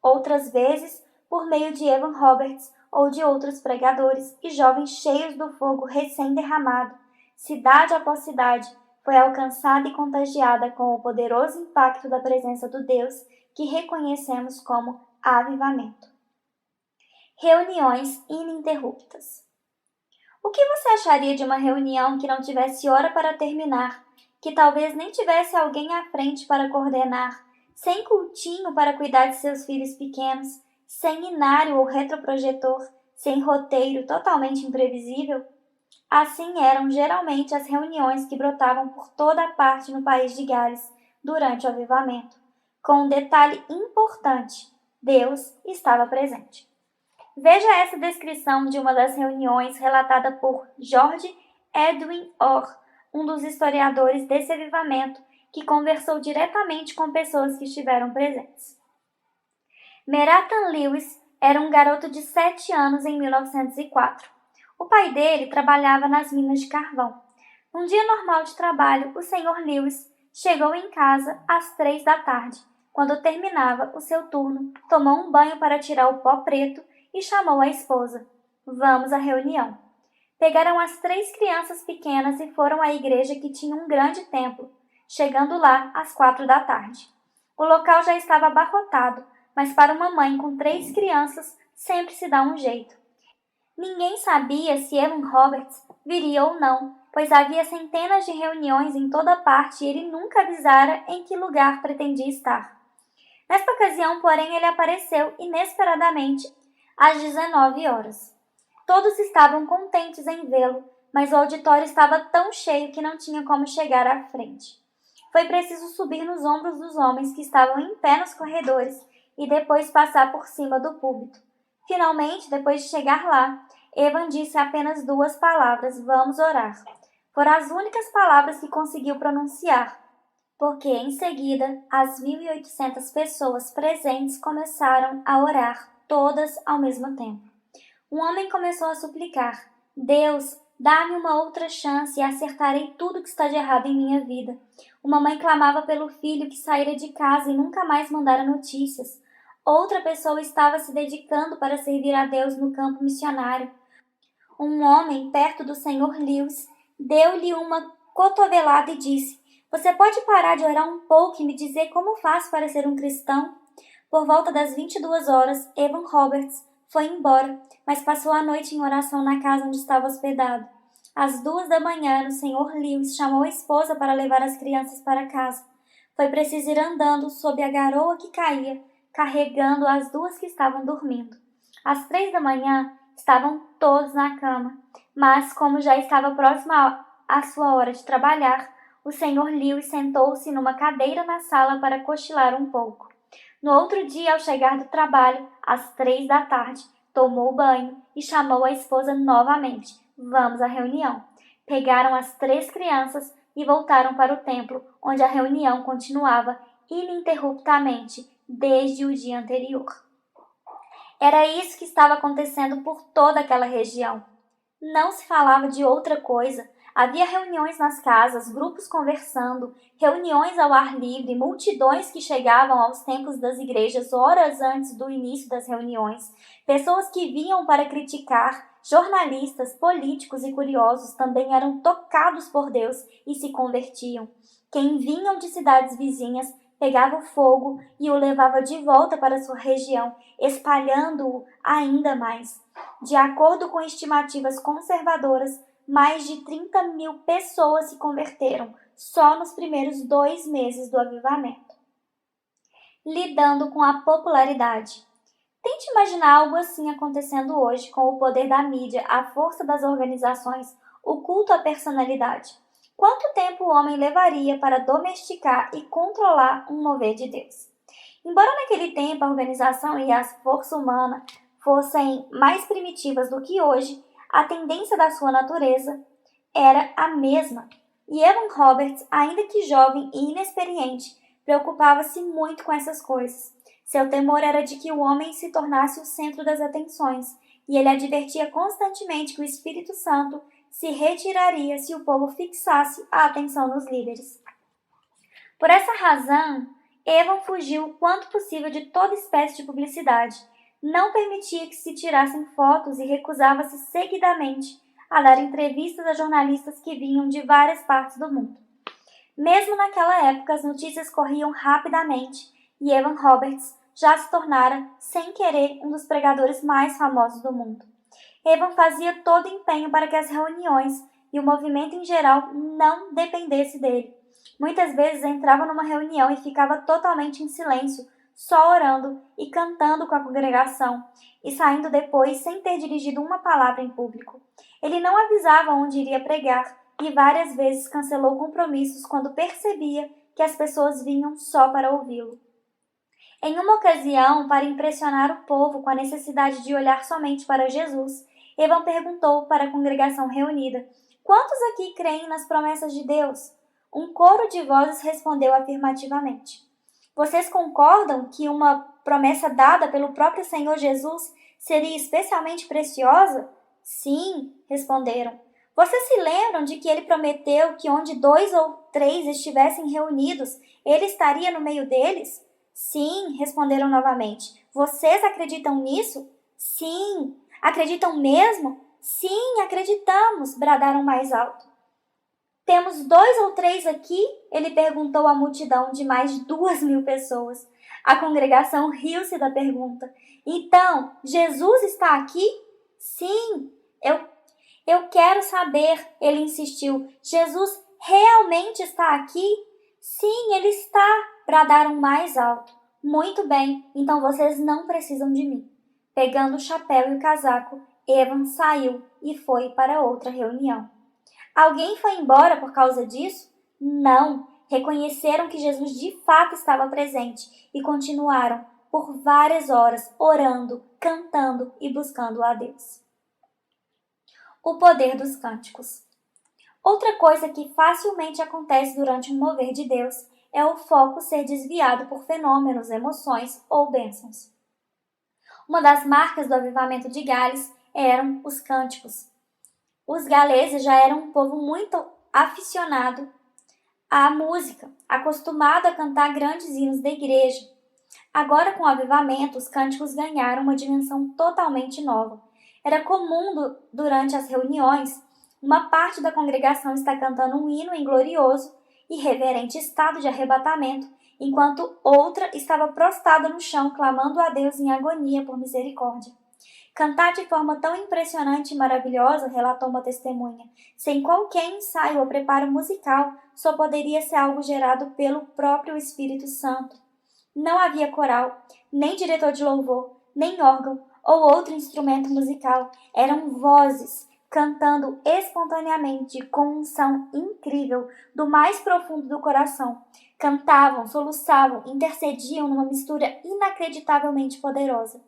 Outras vezes, por meio de Evan Roberts ou de outros pregadores e jovens cheios do fogo recém-derramado, cidade após cidade, foi alcançada e contagiada com o poderoso impacto da presença do Deus que reconhecemos como avivamento. Reuniões ininterruptas. O que você acharia de uma reunião que não tivesse hora para terminar, que talvez nem tivesse alguém à frente para coordenar, sem cultinho para cuidar de seus filhos pequenos, sem inário ou retroprojetor, sem roteiro, totalmente imprevisível? Assim eram geralmente as reuniões que brotavam por toda a parte no país de Gales durante o avivamento. Com um detalhe importante: Deus estava presente. Veja essa descrição de uma das reuniões relatada por George Edwin Orr, um dos historiadores desse avivamento, que conversou diretamente com pessoas que estiveram presentes. Meratan Lewis era um garoto de 7 anos em 1904. O pai dele trabalhava nas minas de carvão. Num dia normal de trabalho, o Sr. Lewis chegou em casa às 3 da tarde. Quando terminava o seu turno, tomou um banho para tirar o pó preto e chamou a esposa. Vamos à reunião. Pegaram as 3 crianças pequenas e foram à igreja que tinha um grande templo, chegando lá às 4 da tarde. O local já estava abarrotado, mas para uma mãe com 3 crianças sempre se dá um jeito. Ninguém sabia se Evan Roberts viria ou não, pois havia centenas de reuniões em toda parte e ele nunca avisara em que lugar pretendia estar. Nesta ocasião, porém, ele apareceu inesperadamente às 19 horas. Todos estavam contentes em vê-lo, mas o auditório estava tão cheio que não tinha como chegar à frente. Foi preciso subir nos ombros dos homens que estavam em pé nos corredores e depois passar por cima do púlpito. Finalmente, depois de chegar lá, Evan disse apenas 2 palavras: "Vamos orar." Foram as únicas palavras que conseguiu pronunciar, porque em seguida as 1.800 pessoas presentes começaram a orar, todas ao mesmo tempo. Um homem começou a suplicar: "Deus, dá-me uma outra chance e acertarei tudo que está de errado em minha vida." Uma mãe clamava pelo filho que saíra de casa e nunca mais mandara notícias. Outra pessoa estava se dedicando para servir a Deus no campo missionário. Um homem, perto do Sr. Lewis, deu-lhe uma cotovelada e disse: "Você pode parar de orar um pouco e me dizer como faço para ser um cristão?" Por volta das 22 horas, Evan Roberts foi embora, mas passou a noite em oração na casa onde estava hospedado. Às 2 da manhã, o Sr. Lewis chamou a esposa para levar as crianças para casa. Foi preciso ir andando sob a garoa que caía, carregando as 2 que estavam dormindo. Às 3 da manhã, estavam todos na cama, mas como já estava próxima à sua hora de trabalhar, o Sr. Lewis sentou-se numa cadeira na sala para cochilar um pouco. No outro dia, ao chegar do trabalho, às 3 da tarde, tomou banho e chamou a esposa novamente. "Vamos à reunião." Pegaram as 3 crianças e voltaram para o templo, onde a reunião continuava ininterruptamente desde o dia anterior. Era isso que estava acontecendo por toda aquela região. Não se falava de outra coisa. Havia reuniões nas casas, grupos conversando, reuniões ao ar livre, multidões que chegavam aos templos das igrejas horas antes do início das reuniões, pessoas que vinham para criticar, jornalistas, políticos e curiosos também eram tocados por Deus e se convertiam. Quem vinham de cidades vizinhas pegava o fogo e o levava de volta para sua região, espalhando-o ainda mais. De acordo com estimativas conservadoras, mais de 30.000 pessoas se converteram só nos primeiros 2 meses do avivamento. Lidando com a popularidade. Tente imaginar algo assim acontecendo hoje, com o poder da mídia, a força das organizações, o culto à personalidade. Quanto tempo o homem levaria para domesticar e controlar um mover de Deus? Embora naquele tempo a organização e a força humana fossem mais primitivas do que hoje, a tendência da sua natureza era a mesma. E Evan Roberts, ainda que jovem e inexperiente, preocupava-se muito com essas coisas. Seu temor era de que o homem se tornasse o centro das atenções, e ele advertia constantemente que o Espírito Santo se retiraria se o povo fixasse a atenção nos líderes. Por essa razão, Evan fugiu o quanto possível de toda espécie de publicidade, não permitia que se tirassem fotos e recusava-se seguidamente a dar entrevistas a jornalistas que vinham de várias partes do mundo. Mesmo naquela época, as notícias corriam rapidamente e Evan Roberts já se tornara, sem querer, um dos pregadores mais famosos do mundo. Evan fazia todo empenho para que as reuniões e o movimento em geral não dependesse dele. Muitas vezes entrava numa reunião e ficava totalmente em silêncio, só orando e cantando com a congregação, e saindo depois sem ter dirigido uma palavra em público. Ele não avisava onde iria pregar e várias vezes cancelou compromissos quando percebia que as pessoas vinham só para ouvi-lo. Em uma ocasião, para impressionar o povo com a necessidade de olhar somente para Jesus, Evan perguntou para a congregação reunida: "Quantos aqui creem nas promessas de Deus?" Um coro de vozes respondeu afirmativamente. "Vocês concordam que uma promessa dada pelo próprio Senhor Jesus seria especialmente preciosa?" "Sim", responderam. "Vocês se lembram de que ele prometeu que onde 2 ou 3 estivessem reunidos, ele estaria no meio deles?" "Sim", responderam novamente. "Vocês acreditam nisso?" "Sim." "Acreditam mesmo?" "Sim, acreditamos", bradaram mais alto. "Temos 2 ou 3 aqui?" ele perguntou à multidão de mais de 2.000 pessoas. A congregação riu-se da pergunta. "Então, Jesus está aqui?" "Sim." Eu quero saber", ele insistiu. "Jesus realmente está aqui?" "Sim, ele está", bradaram mais alto. "Muito bem, então vocês não precisam de mim." Pegando o chapéu e o casaco, Evan saiu e foi para outra reunião. Alguém foi embora por causa disso? Não. Reconheceram que Jesus de fato estava presente e continuaram por várias horas orando, cantando e buscando a Deus. O poder dos cânticos. Outra coisa que facilmente acontece durante um mover de Deus é o foco ser desviado por fenômenos, emoções ou bênçãos. Uma das marcas do avivamento de Gales eram os cânticos. Os galeses já eram um povo muito aficionado à música, acostumado a cantar grandes hinos da igreja. Agora, com o avivamento, os cânticos ganharam uma dimensão totalmente nova. Era comum, durante as reuniões, uma parte da congregação estar cantando um hino em glorioso e reverente estado de arrebatamento, enquanto outra estava prostrada no chão, clamando a Deus em agonia por misericórdia. Cantar de forma tão impressionante e maravilhosa, relatou uma testemunha, sem qualquer ensaio ou preparo musical, só poderia ser algo gerado pelo próprio Espírito Santo. Não havia coral, nem diretor de louvor, nem órgão ou outro instrumento musical. Eram vozes cantando espontaneamente com unção incrível do mais profundo do coração. Cantavam, soluçavam, intercediam numa mistura inacreditavelmente poderosa.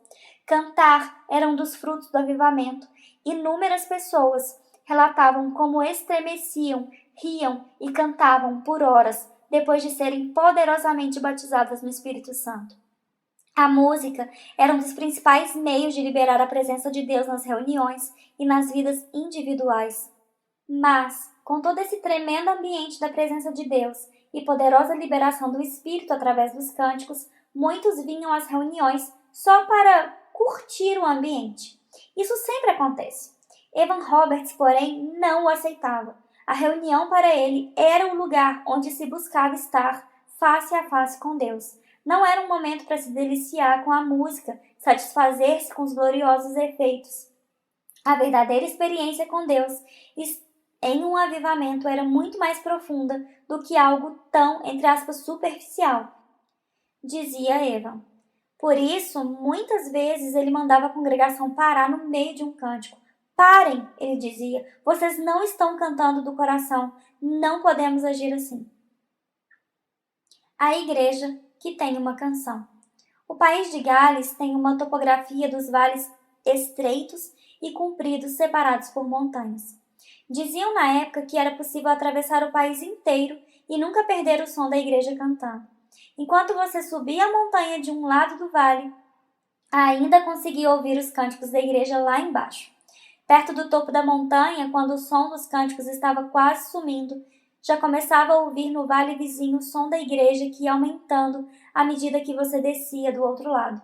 Cantar era um dos frutos do avivamento. Inúmeras pessoas relatavam como estremeciam, riam e cantavam por horas depois de serem poderosamente batizadas no Espírito Santo. A música era um dos principais meios de liberar a presença de Deus nas reuniões e nas vidas individuais. Mas, com todo esse tremendo ambiente da presença de Deus e poderosa liberação do Espírito através dos cânticos, muitos vinham às reuniões só para curtir o ambiente. Isso sempre acontece. Evan Roberts, porém, não o aceitava. A reunião para ele era o lugar onde se buscava estar face a face com Deus. Não era um momento para se deliciar com a música, satisfazer-se com os gloriosos efeitos. A verdadeira experiência com Deus em um avivamento era muito mais profunda do que algo tão, entre aspas, superficial, dizia Evan. Por isso, muitas vezes ele mandava a congregação parar no meio de um cântico. Parem, ele dizia, vocês não estão cantando do coração, não podemos agir assim. A igreja que tem uma canção. O país de Gales tem uma topografia dos vales estreitos e compridos separados por montanhas. Diziam na época que era possível atravessar o país inteiro e nunca perder o som da igreja cantando. Enquanto você subia a montanha de um lado do vale, ainda conseguia ouvir os cânticos da igreja lá embaixo. Perto do topo da montanha, quando o som dos cânticos estava quase sumindo, já começava a ouvir no vale vizinho o som da igreja que ia aumentando à medida que você descia do outro lado.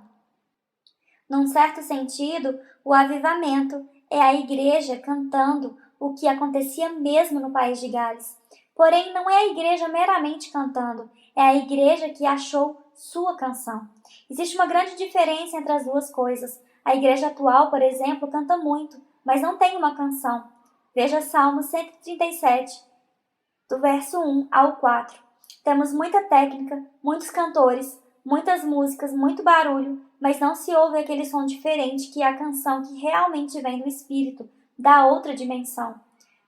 Num certo sentido, o avivamento é a igreja cantando o que acontecia mesmo no país de Gales. Porém, não é a igreja meramente cantando, é a igreja que achou sua canção. Existe uma grande diferença entre as duas coisas. A igreja atual, por exemplo, canta muito, mas não tem uma canção. Veja Salmo 137, do verso 1 ao 4. Temos muita técnica, muitos cantores, muitas músicas, muito barulho, mas não se ouve aquele som diferente que é a canção que realmente vem do Espírito, da outra dimensão.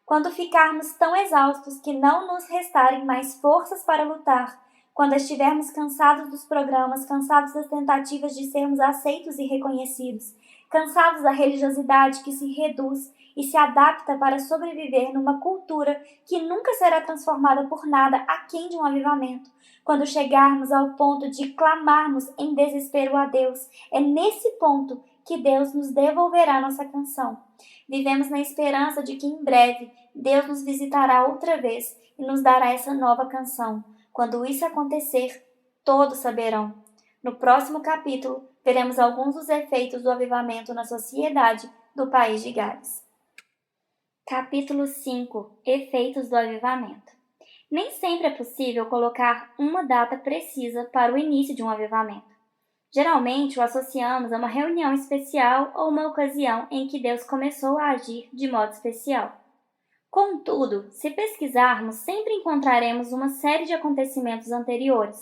Quando ficarmos tão exaustos que não nos restarem mais forças para lutar, quando estivermos cansados dos programas, cansados das tentativas de sermos aceitos e reconhecidos, cansados da religiosidade que se reduz e se adapta para sobreviver numa cultura que nunca será transformada por nada aquém de um avivamento, quando chegarmos ao ponto de clamarmos em desespero a Deus, é nesse ponto que Deus nos devolverá nossa canção. Vivemos na esperança de que em breve Deus nos visitará outra vez e nos dará essa nova canção. Quando isso acontecer, todos saberão. No próximo capítulo, veremos alguns dos efeitos do avivamento na sociedade do país de Gales. Capítulo 5. Efeitos do avivamento. Nem sempre é possível colocar uma data precisa para o início de um avivamento. Geralmente o associamos a uma reunião especial ou uma ocasião em que Deus começou a agir de modo especial. Contudo, se pesquisarmos, sempre encontraremos uma série de acontecimentos anteriores,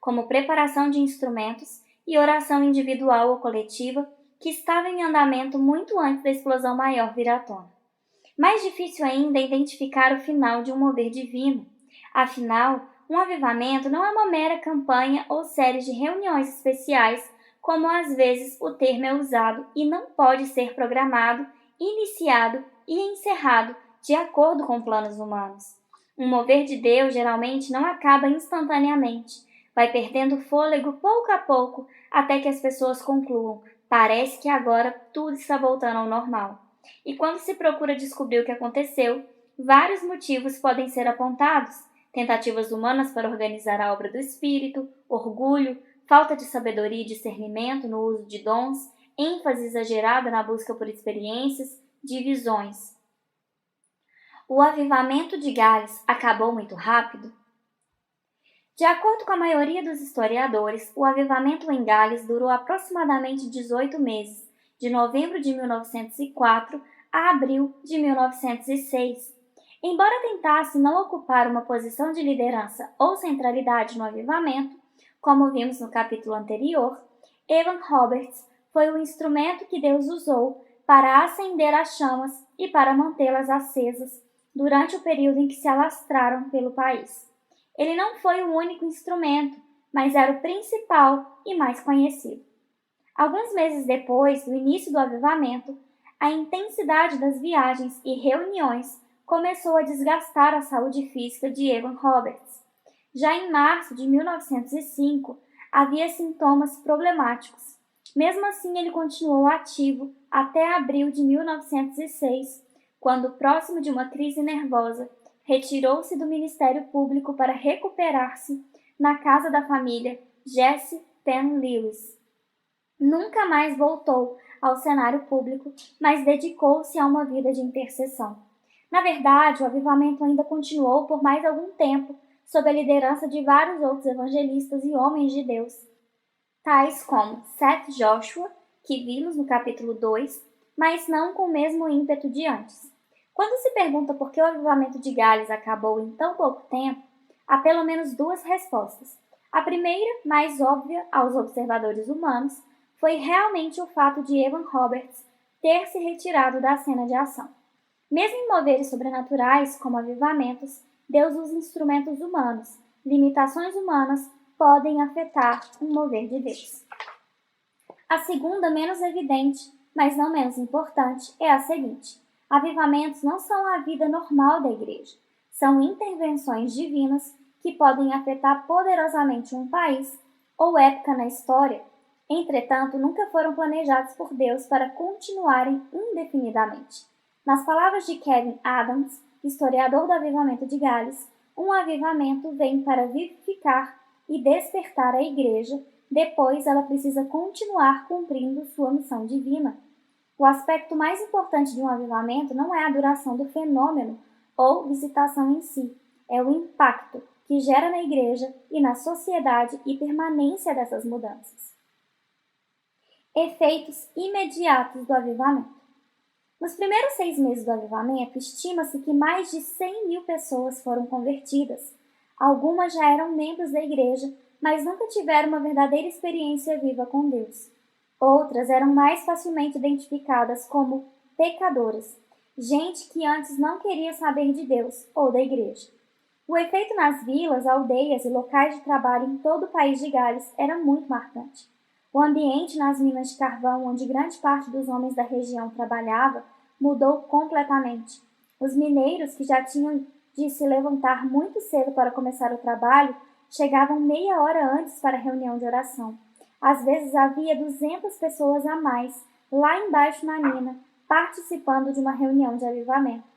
como preparação de instrumentos e oração individual ou coletiva, que estava em andamento muito antes da explosão maior vir à tona. Mais difícil ainda é identificar o final de um mover divino. Afinal, um avivamento não é uma mera campanha ou série de reuniões especiais, como às vezes o termo é usado, e não pode ser programado, iniciado e encerrado de acordo com planos humanos. Um mover de Deus geralmente não acaba instantaneamente, vai perdendo fôlego pouco a pouco até que as pessoas concluam: parece que agora tudo está voltando ao normal. E quando se procura descobrir o que aconteceu, vários motivos podem ser apontados: tentativas humanas para organizar a obra do Espírito, orgulho, falta de sabedoria e discernimento no uso de dons, ênfase exagerada na busca por experiências, divisões. O avivamento de Gales acabou muito rápido? De acordo com a maioria dos historiadores, o avivamento em Gales durou aproximadamente 18 meses, de novembro de 1904 a abril de 1906. Embora tentasse não ocupar uma posição de liderança ou centralidade no avivamento, como vimos no capítulo anterior, Evan Roberts foi o instrumento que Deus usou para acender as chamas e para mantê-las acesas durante o período em que se alastraram pelo país. Ele não foi o único instrumento, mas era o principal e mais conhecido. Alguns meses depois do início do avivamento, a intensidade das viagens e reuniões começou a desgastar a saúde física de Evan Roberts. Já em março de 1905, havia sintomas problemáticos. Mesmo assim, ele continuou ativo até abril de 1906, quando, próximo de uma crise nervosa, retirou-se do Ministério Público para recuperar-se na casa da família Jesse Penn Lewis. Nunca mais voltou ao cenário público, mas dedicou-se a uma vida de intercessão. Na verdade, o avivamento ainda continuou por mais algum tempo, sob a liderança de vários outros evangelistas e homens de Deus, tais como Seth Joshua, que vimos no capítulo 2, mas não com o mesmo ímpeto de antes. Quando se pergunta por que o avivamento de Gales acabou em tão pouco tempo, há pelo menos duas respostas. A primeira, mais óbvia aos observadores humanos, foi realmente o fato de Evan Roberts ter se retirado da cena de ação. Mesmo em moveres sobrenaturais, como avivamentos, Deus usa instrumentos humanos. Limitações humanas podem afetar um mover de Deus. A segunda, menos evidente, mas não menos importante, é a seguinte: avivamentos não são a vida normal da igreja. São intervenções divinas que podem afetar poderosamente um país ou época na história. Entretanto, nunca foram planejados por Deus para continuarem indefinidamente. Nas palavras de Kevin Adams, historiador do avivamento de Gales, um avivamento vem para vivificar e despertar a igreja, depois ela precisa continuar cumprindo sua missão divina. O aspecto mais importante de um avivamento não é a duração do fenômeno ou visitação em si, é o impacto que gera na igreja e na sociedade e permanência dessas mudanças. Efeitos imediatos do avivamento. Nos primeiros 6 meses do avivamento, estima-se que mais de 100.000 pessoas foram convertidas. Algumas já eram membros da igreja, mas nunca tiveram uma verdadeira experiência viva com Deus. Outras eram mais facilmente identificadas como pecadoras, gente que antes não queria saber de Deus ou da igreja. O efeito nas vilas, aldeias e locais de trabalho em todo o país de Gales era muito marcante. O ambiente nas minas de carvão, onde grande parte dos homens da região trabalhava, mudou completamente. Os mineiros, que já tinham de se levantar muito cedo para começar o trabalho, chegavam meia hora antes para a reunião de oração. Às vezes havia 200 pessoas a mais, lá embaixo na mina, participando de uma reunião de avivamento.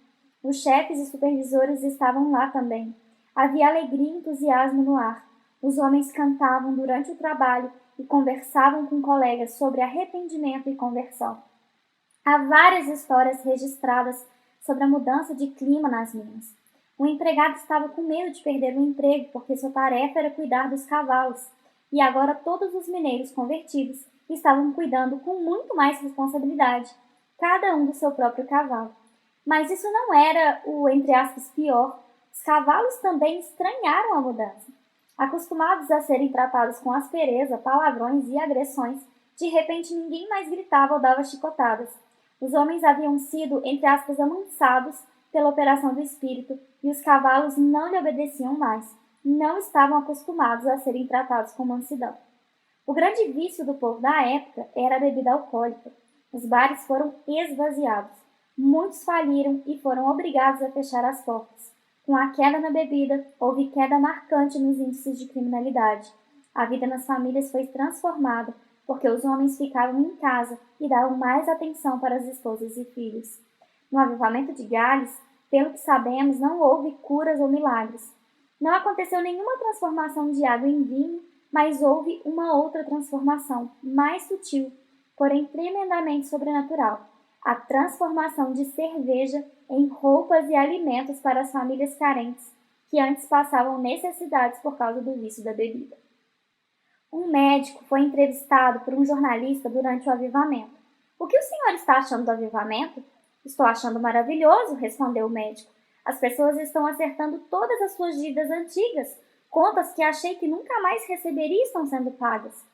Os chefes e supervisores estavam lá também. Havia alegria e entusiasmo no ar. Os homens cantavam durante o trabalho e conversavam com colegas sobre arrependimento e conversão. Há várias histórias registradas sobre a mudança de clima nas minas. O empregado estava com medo de perder o emprego porque sua tarefa era cuidar dos cavalos, e agora todos os mineiros convertidos estavam cuidando com muito mais responsabilidade, cada um do seu próprio cavalo. Mas isso não era o, entre aspas, pior. Os cavalos também estranharam a mudança. Acostumados a serem tratados com aspereza, palavrões e agressões, de repente ninguém mais gritava ou dava chicotadas. Os homens haviam sido, entre aspas, amansados pela operação do Espírito e os cavalos não lhe obedeciam mais. Não estavam acostumados a serem tratados com mansidão. O grande vício do povo da época era a bebida alcoólica. Os bares foram esvaziados. Muitos faliram e foram obrigados a fechar as portas. Com a queda na bebida, houve queda marcante nos índices de criminalidade. A vida nas famílias foi transformada porque os homens ficavam em casa e davam mais atenção para as esposas e filhos. No avivamento de Gales, pelo que sabemos, não houve curas ou milagres. Não aconteceu nenhuma transformação de água em vinho, mas houve uma outra transformação, mais sutil, porém tremendamente sobrenatural. A transformação de cerveja em roupas e alimentos para as famílias carentes, que antes passavam necessidades por causa do vício da bebida. Um médico foi entrevistado por um jornalista durante o avivamento. O que o senhor está achando do avivamento? Estou achando maravilhoso, respondeu o médico. As pessoas estão acertando todas as suas dívidas antigas. Contas que achei que nunca mais receberia estão sendo pagas.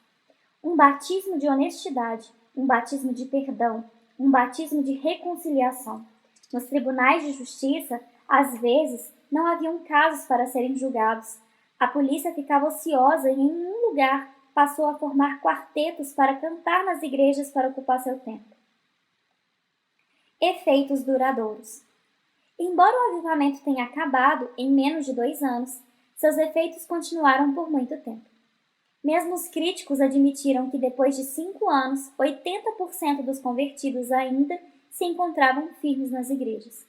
Um batismo de honestidade, um batismo de perdão, um batismo de reconciliação. Nos tribunais de justiça, às vezes, não haviam casos para serem julgados. A polícia ficava ociosa e em um lugar passou a formar quartetos para cantar nas igrejas para ocupar seu tempo. Efeitos duradouros. Embora o avivamento tenha acabado em menos de 2 anos, seus efeitos continuaram por muito tempo. Mesmo os críticos admitiram que depois de 5 anos, 80% dos convertidos ainda se encontravam firmes nas igrejas.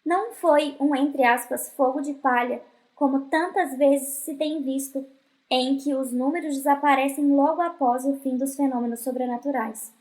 Não foi um, entre aspas, fogo de palha, como tantas vezes se tem visto, em que os números desaparecem logo após o fim dos fenômenos sobrenaturais.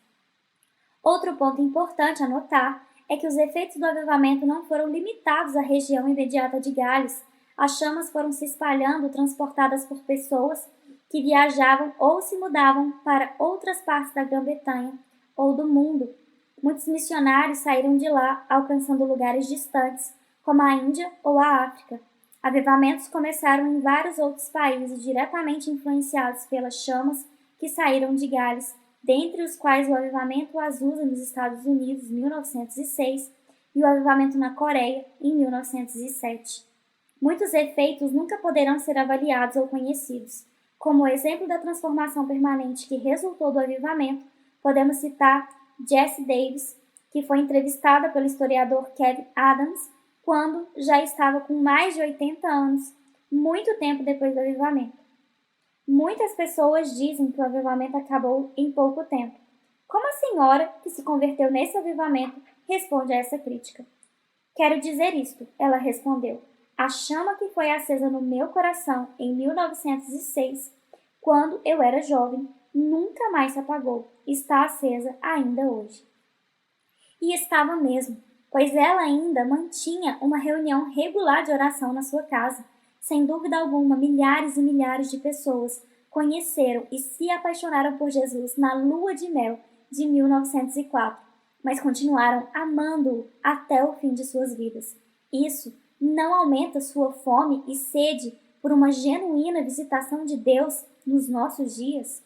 Outro ponto importante a notar é que os efeitos do avivamento não foram limitados à região imediata de Gales. As chamas foram se espalhando, transportadas por pessoas que viajavam ou se mudavam para outras partes da Grã-Bretanha ou do mundo. Muitos missionários saíram de lá, alcançando lugares distantes, como a Índia ou a África. Avivamentos começaram em vários outros países diretamente influenciados pelas chamas que saíram de Gales, dentre os quais o avivamento Azusa nos Estados Unidos, em 1906, e o avivamento na Coreia, em 1907. Muitos efeitos nunca poderão ser avaliados ou conhecidos. Como o exemplo da transformação permanente que resultou do avivamento, podemos citar Jessie Davis, que foi entrevistada pelo historiador Kevin Adams quando já estava com mais de 80 anos, muito tempo depois do avivamento. Muitas pessoas dizem que o avivamento acabou em pouco tempo. Como a senhora, que se converteu nesse avivamento, responde a essa crítica? Quero dizer isto, ela respondeu. A chama que foi acesa no meu coração em 1906, quando eu era jovem, nunca mais se apagou. Está acesa ainda hoje. E estava mesmo, pois ela ainda mantinha uma reunião regular de oração na sua casa. Sem dúvida alguma, milhares e milhares de pessoas conheceram e se apaixonaram por Jesus na lua de mel de 1904, mas continuaram amando-o até o fim de suas vidas. Isso não aumenta sua fome e sede por uma genuína visitação de Deus nos nossos dias?